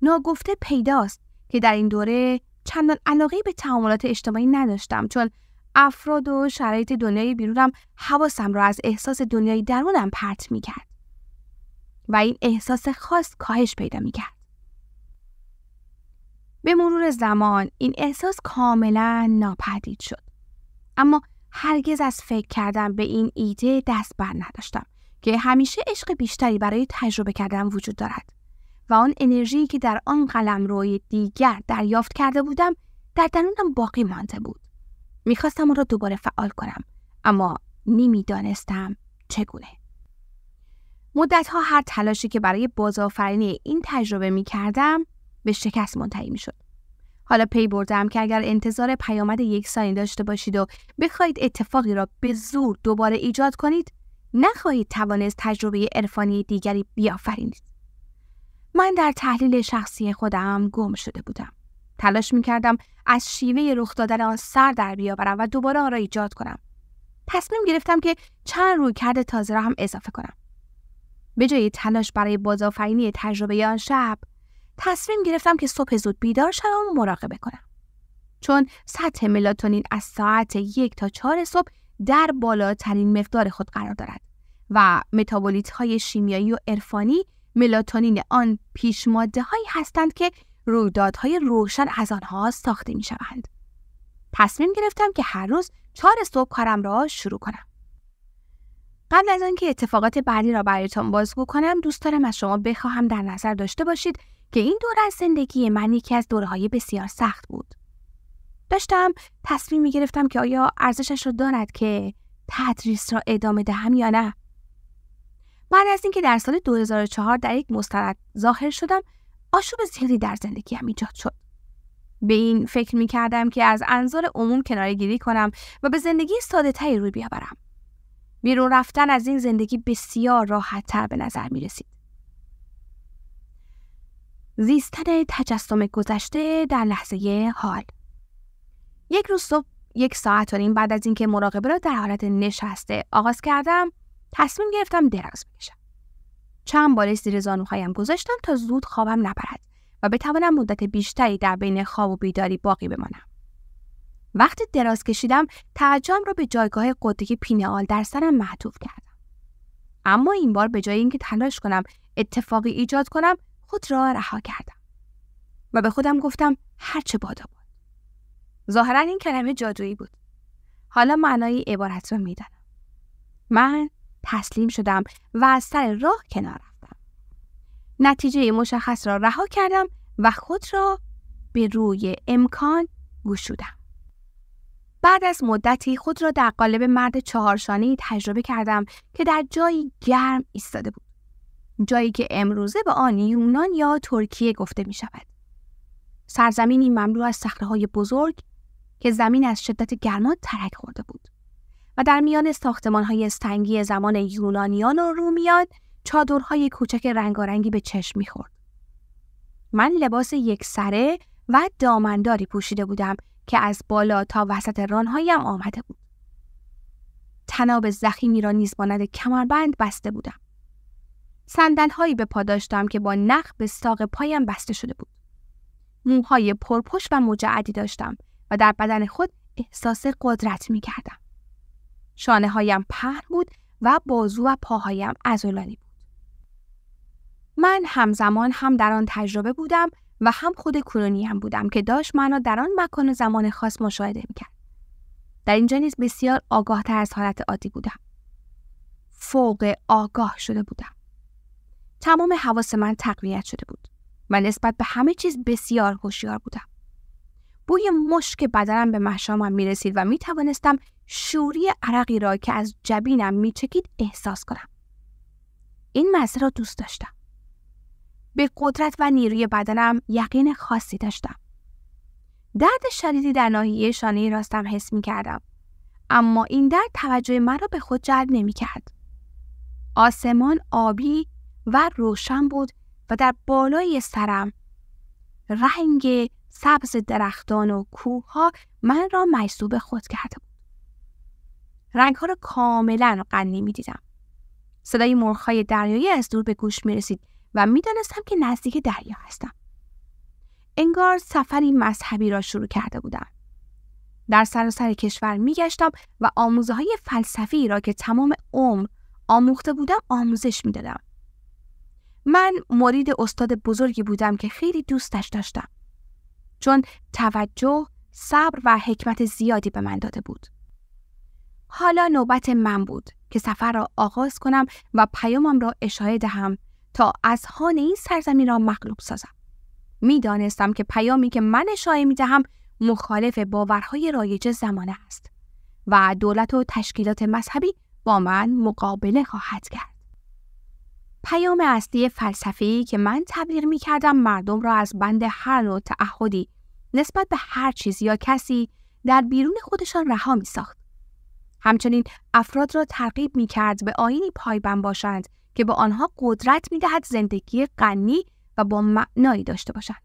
ناگفته پیداست که در این دوره چندان علاقه به تعاملات اجتماعی نداشتم، چون افراد و شرایط دنیای بیرونم حواسم را از احساس دنیای درونم پرت می‌کرد و این احساس خاص کاهش پیدا می‌کرد. به مرور زمان این احساس کاملا ناپدید شد، اما هرگز از فکر کردن به این ایده دست بر نداشتم که همیشه عشق بیشتری برای تجربه کردن وجود دارد و آن انرژی که در آن قلمروی دیگر دریافت کرده بودم در درونم باقی مانده بود. میخواستم آن را دوباره فعال کنم، اما نمیدانستم چگونه. مدتها هر تلاشی که برای بازآفرینی این تجربه میکردم به شکست منتهی میشد. حالا پی بردم که اگر انتظار پیامد یکسانی داشته باشید و بخواهید اتفاقی را به زور دوباره ایجاد کنید، نخواهید توانست تجربه عرفانی دیگری بیافرینید. من در تحلیل شخصی خودم گم شده بودم. تلاش می‌کردم از شیوه رخ دادن آن سر در بیاورم و دوباره آن را ایجاد کنم. تصمیم گرفتم که چند رویکرد تازه را هم اضافه کنم. به جای تلاش برای بازآفرینی تجربه آن شب، تصمیم گرفتم که صبح زود بیدار شوم و مراقبه کنم. چون سطح ملاتونین از ساعت 1 تا 4 صبح در بالاترین مقدار خود قرار دارد و متابولیت‌های شیمیایی و عرفانی ملاتونین آن پیشماده‌هایی هستند که رویدادهای روشن از آنها ساخته می‌شوند. تصمیم گرفتم که هر روز 4 صبح کارم را شروع کنم. قبل از آنکه اتفاقات بعدی را برایتان بازگو کنم، دوست دارم از شما بخواهم در نظر داشته باشید که این دوره از زندگی من یکی از دوره‌های بسیار سخت بود. داشتم تصمیم می‌گرفتم که آیا ارزشش را دارد که تدریس را ادامه دهم یا نه. بعد از اینکه در سال 2004 در یک مستند ظاهر شدم، آشوب زیادی در زندگیم ایجاد شد. به این فکر می‌کردم که از انظار عموم کناره‌گیری کنم و به زندگی ساده‌تری روی بیاورم. بیرون رفتن از این زندگی بسیار راحت‌تر به نظر می‌رسید. زیستن تجسم گذشته در لحظه حال. یک روز صبح 1 ساعت و نیم بعد از اینکه مراقبه را در حالت نشسته آغاز کردم، تصمیم گرفتم دراز بکشم. چند بالش زیر زانوهایم گذاشتم تا زود خوابم نبرد و بتوانم مدت بیشتری در بین خواب و بیداری باقی بمانم. وقتی دراز کشیدم، توجهم را به جایگاه قطبی پینه‌آل در سرم معطوف کردم. اما این بار به جای اینکه تلاش کنم اتفاقی ایجاد کنم، خود را رها کردم و به خودم گفتم هرچه بادا باد. ظاهراً این کلمه جادویی بود. حالا معنای عبارت را میدانم. من تسلیم شدم و از سر راه کنار رفتم. نتیجه مشخص را رها کردم و خود را به روی امکان گشودم. بعد از مدتی خود را در قالب مرد 4 شانه‌ای تجربه کردم که در جایی گرم ایستاده بود. جایی که امروزه به آن یونان یا ترکیه گفته می شود. سرزمینی مملو از صخره‌های بزرگ که زمین از شدت گرما ترک خورده بود و در میان ساختمان‌های سنگی زمان یونانیان و رومیان چادرهای کوچک رنگارنگی به چشم می‌خورد. من لباس یکسره و دامنداری پوشیده بودم که از بالا تا وسط ران‌هایم آمده بود. طناب ضخیمی را نیز مانند کمربند بسته بودم. صندل‌هایی به پا داشتم که با نخ به ساق پایم بسته شده بود. موهای پرپشت و مجعدی داشتم و در بدن خود احساس قدرت می‌کردم. شانه‌هایم پهن بود و بازو و پاهایم عضلانی بود. من همزمان هم در آن تجربه بودم و هم خود کنونیم بودم که داشت من را در آن مکان و زمان خاص مشاهده می‌کرد. در اینجا نیز بسیار آگاه‌تر از حالت عادی بودم. فوق آگاه شده بودم. تمام حواس من تقویت شده بود. من نسبت به همه چیز بسیار هوشیار بودم. بوی مشک بدنم به مشامم می‌رسید و می‌توانستم شوری عرقی را که از جبینم می‌چکید احساس کنم. این مزه را دوست داشتم. به قدرت و نیروی بدنم یقین خاصی داشتم. درد شدیدی در ناحیه شانه راستم حس می‌کردم، اما این درد توجه من را به خود جلب نمی‌کرد. آسمان آبی و روشن بود و در بالای سرم رنگ سبز درختان و کوه‌ها من را مجذوب خود کرده بود. رنگ‌ها را کاملاً غنی می‌دیدم. صدای مرغ‌های دریایی از دور به گوش می‌رسید و می‌دانستم که نزدیک دریا هستم. انگار سفری مذهبی را شروع کرده بودم. در سراسر کشور می‌گشتم و آموزه‌های فلسفی را که تمام عمر آموخته بودم آموزش می‌دادم. من مرید استاد بزرگی بودم که خیلی دوستش داشتم، چون توجه، صبر و حکمت زیادی به من داده بود. حالا نوبت من بود که سفر را آغاز کنم و پیامم را اشاره دهم تا اذهان این سرزمین را مغلوب سازم. می‌دانستم که پیامی که من اشاره می‌دهم مخالف باورهای رایج زمانه است و دولت و تشکیلات مذهبی با من مقابله خواهد کرد. پیام اصلی فلسفی که من تبلیغ می‌کردم مردم را از بند هر نوع تعهدی نسبت به هر چیز یا کسی در بیرون خودشان رها می‌ساخت. همچنین افراد را ترغیب می‌کرد به آیینی پایبند باشند که به آنها قدرت می‌دهد زندگی غنی و با معنایی داشته باشند.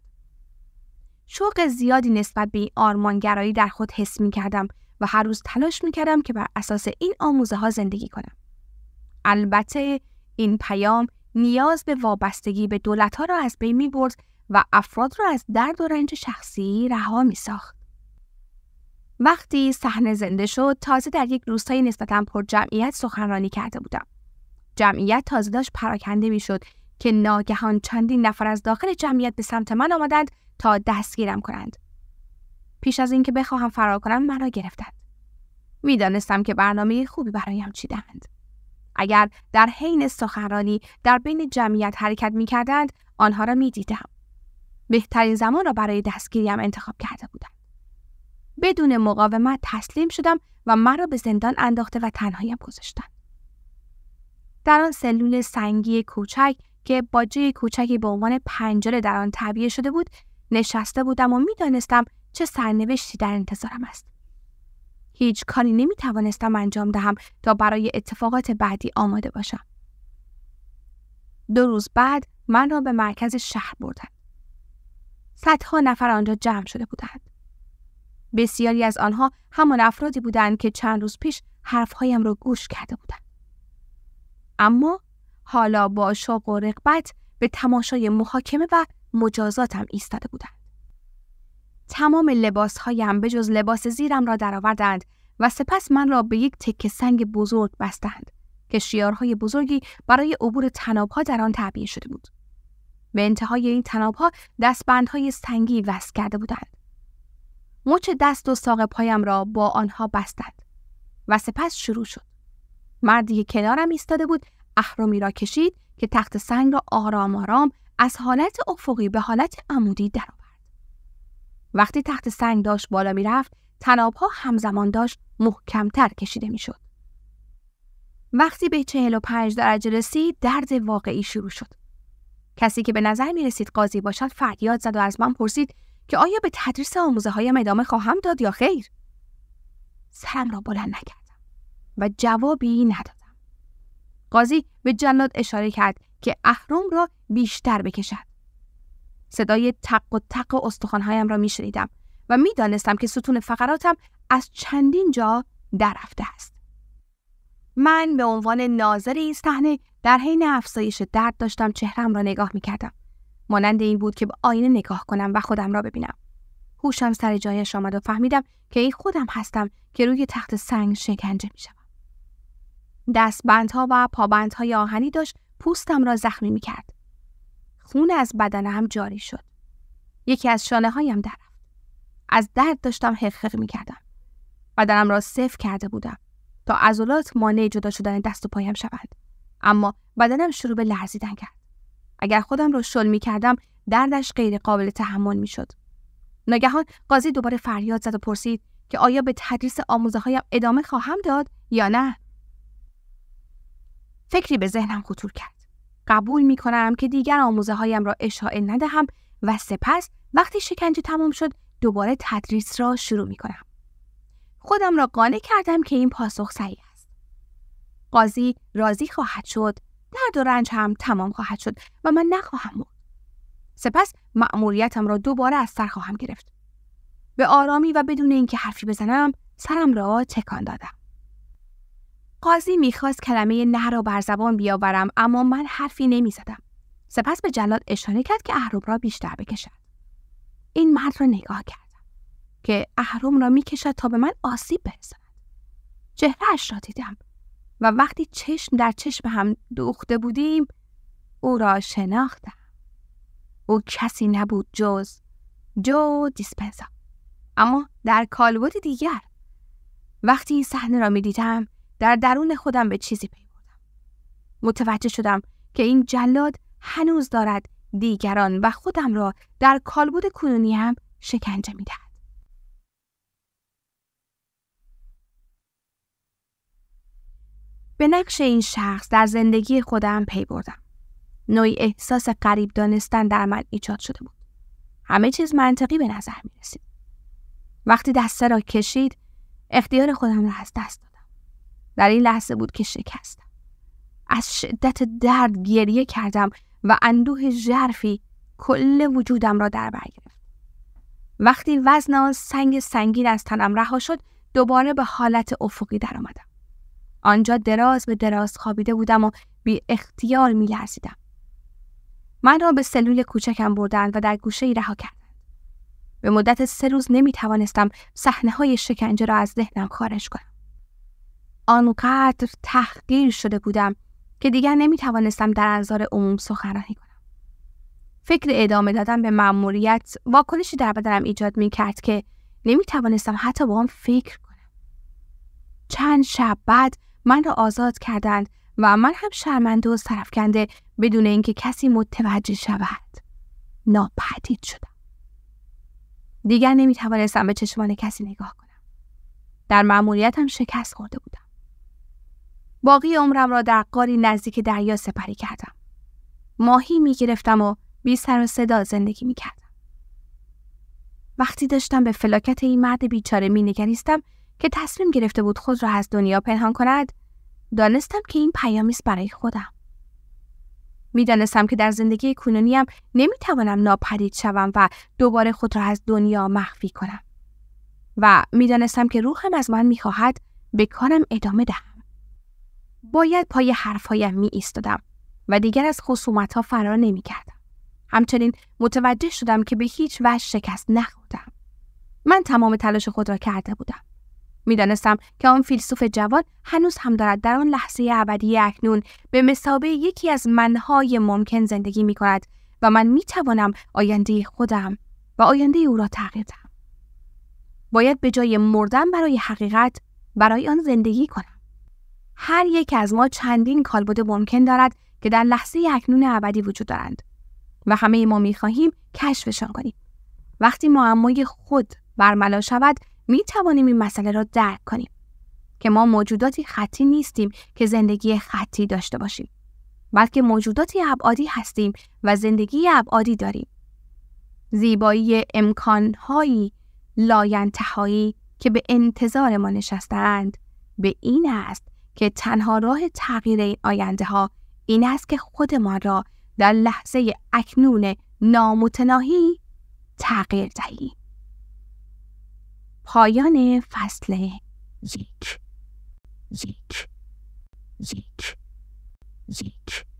شوق زیادی نسبت به این آرمانگرایی در خود حس می‌کردم و هر روز تلاش می‌کردم که بر اساس این آموزه‌ها زندگی کنم. البته این پیام نیاز به وابستگی به دولت‌ها را از بین می‌برد و افراد را از درد و رنج شخصی رها می‌ساخت. وقتی صحنه زنده شد، تازه در یک روستای نسبتاً پر جمعیت سخنرانی کرده بودم. جمعیت تازه داشت پراکنده می‌شد که ناگهان چندین نفر از داخل جمعیت به سمت من آمدند تا دستگیرم کنند. پیش از اینکه بخواهم فرار کنم مرا گرفتند. می‌دانستم که برنامه خوبی برایم چیده‌اند. اگر در حین سخنرانی در بین جمعیت حرکت می‌کردند، آنها را می‌دیدم. بهترین زمان را برای دستگیریم انتخاب کرده بودند. بدون مقاومت تسلیم شدم و مرا به زندان انداخته و تنهایم گذاشتند. در آن سلول سنگی کوچک که باجه کوچکی به عنوان پنجره در آن تعبیه شده بود، نشسته بودم و می‌دانستم چه سرنوشتی در انتظارم است. هیچ کاری نمی‌توانستم انجام دهم تا برای اتفاقات بعدی آماده باشم. 2 روز بعد من را به مرکز شهر بردند. صدها نفر آنجا جمع شده بودند. بسیاری از آنها همان افرادی بودند که چند روز پیش حرفهایم را گوش کرده بودند. اما حالا با شوق و رغبت به تماشای محاکمه و مجازاتم ایستاده بودند. تمام لباسهایم به جز لباس زیرم را درآوردند و سپس من را به یک تکه سنگ بزرگ بستند که شیارهای بزرگی برای عبور طناب‌ها در آن تعبیه شده بود. به انتهای این طناب‌ها دستبندهای سنگی وصل کرده بودند. مچ دست و ساق پایم را با آنها بستند و سپس شروع شد. مردی که کنارم ایستاده بود اهرمی را کشید که تخت سنگ را آرام آرام از حالت افقی به حالت عمودی درآورد. وقتی تخت سنگ داشت بالا می رفت، طناب‌ها همزمان داشت محکمتر کشیده می شد. وقتی به 45 درجه رسید، درد واقعی شروع شد. کسی که به نظر می رسید قاضی باشد فریاد زد و از من پرسید که آیا به تدریس آموزه هایم ادامه خواهم داد یا خیر؟ سرم را بلند نکردم و جوابی ندادم. قاضی به جلاد اشاره کرد که اهرم را بیشتر بکشد. صدای تق و تق و استخوان‌هایم را می‌شنیدم و می‌دانستم که ستون فقراتم از چندین جا در رفته است. من به عنوان ناظر این صحنه در حین افزایش درد داشتم چهره‌ام را نگاه می‌کردم. مانند این بود که به آینه نگاه کنم و خودم را ببینم. هوشم سر جایش آمد و فهمیدم که این خودم هستم که روی تخت سنگ شکنجه می‌شوم. دستبندها و پابندهای آهنی داشت پوستم را زخمی می‌کرد. خون از بدنم جاری شد. یکی از شانه‌هایم در رفت. از درد داشتم حق‌حق می‌کردم. بدنم را سفت کرده بودم تا عضلات مانع جدا شدن دست و پایم شوند. اما بدنم شروع به لرزیدن کرد. اگر خودم را شل می‌کردم، دردش غیر قابل تحمل می‌شد. ناگهان قاضی دوباره فریاد زد و پرسید که آیا به تدریس آموزه‌هایم ادامه خواهم داد یا نه؟ فکری به ذهنم خطور کرد. قبول می‌کنم که دیگر آموزه‌هایم را اشاعه ندهم و سپس وقتی شکنجه تمام شد دوباره تدریس را شروع می‌کنم. خودم را قانع کردم که این پاسخ صحیح است. قاضی راضی خواهد شد، درد و رنج هم تمام خواهد شد و من نخواهم مرد. سپس مأموریتم را دوباره از سر خواهم گرفت. به آرامی و بدون اینکه حرفی بزنم سرم را تکان دادم. قاضی می‌خواست کلمه نه را بر زبان بیاورم اما من حرفی نمی‌زدم. سپس به جلاد اشاره کرد که اهرم را بیشتر بکشد. این مرد را نگاه کردم که اهرم را می‌کشد تا به من آسیب برساند. چهره‌اش را دیدم و وقتی چشم در چشم هم دوخته بودیم او را شناختم. او کسی نبود جز جو دیسپنزا، اما در کالبد دیگر. وقتی این صحنه را می‌دیدم در درون خودم به چیزی پی بردم. متوجه شدم که این جلاد هنوز دارد دیگران و خودم را در کالبد کنونی هم شکنجه می‌دهد. به نقش این شخص در زندگی خودم پی بردم. نوعی احساس غریب دانستن در من ایجاد شده بود. همه چیز منطقی به نظر می رسید. وقتی دسته را کشید، اختیار خودم را از دست دادم. در این لحظه بود که شکستم. از شدت درد گریه کردم و اندوه ژرفی کل وجودم را در بر گرفت. وقتی وزن آن سنگ سنگین از تنم رها شد، دوباره به حالت افقی در آمدم. آنجا دراز به دراز خوابیده بودم و بی اختیار می لرزیدم. من را به سلول کوچکم بردند و در گوشه‌ای رها کردند. به مدت 3 روز نمی توانستم صحنه‌های شکنجه را از ذهنم خارج کنم. آنقدر تحقیر شده بودم که دیگر نمی توانستم در انظار عموم سخنرانی کنم. فکر ادامه دادن به مأموریت واکنشی در بدنم ایجاد می کرد که نمی توانستم حتی با آن فکر کنم. چند شب بعد من را آزاد کردند و من هم شرمنده و سرفکنده بدون اینکه کسی متوجه شود ناپدید شدم. دیگر نمی توانستم به چشمان کسی نگاه کنم. در مأموریتم شکست خورده بودم. باقی عمرم را در غاری نزدیک دریا سپری کردم. ماهی می گرفتم و بی سر و صدا زندگی می کردم. وقتی داشتم به فلاکت این مرد بیچاره می نگریستم که تصمیم گرفته بود خود را از دنیا پنهان کند، دانستم که این پیامی است برای خودم. میدانستم که در زندگی کنونیم نمیتوانم ناپدید شوم و دوباره خود را از دنیا مخفی کنم. و میدانستم که روحم از من میخواهد به کارم ادامه دهم. باید پای حرفهایم می ایستادم و دیگر از خصومت‌ها فرار نمی‌کردم. همچنین متوجه شدم که به هیچ وجه شکست نخوردم. من تمام تلاش خود را کرده بودم. میدانستم که آن فیلسوف جوان هنوز هم دارد در آن لحظه ابدی اکنون به مثابه یکی از منهای ممکن زندگی می کند و من می توانم آینده خودم و آینده او را تغییر دهم. باید به جای مردن برای حقیقت برای آن زندگی کنم. هر یک از ما چندین کالبد ممکن دارد که در لحظه اکنون ابدی وجود دارند و همه ما می خواهیم کشفشان کنیم. وقتی معمای خود برملا شود می توانیم این مسئله را درک کنیم که ما موجوداتی خطی نیستیم که زندگی خطی داشته باشیم، بلکه موجوداتی ابعادی هستیم و زندگی ابعادی داریم. زیبایی امکانهایی لاینتهایی که به انتظار ما نشستند به این است که تنها راه تغییر این آینده ها این است که خودمان را در لحظه اکنون نامتناهی تغییر دهیم. پایان فصل 1.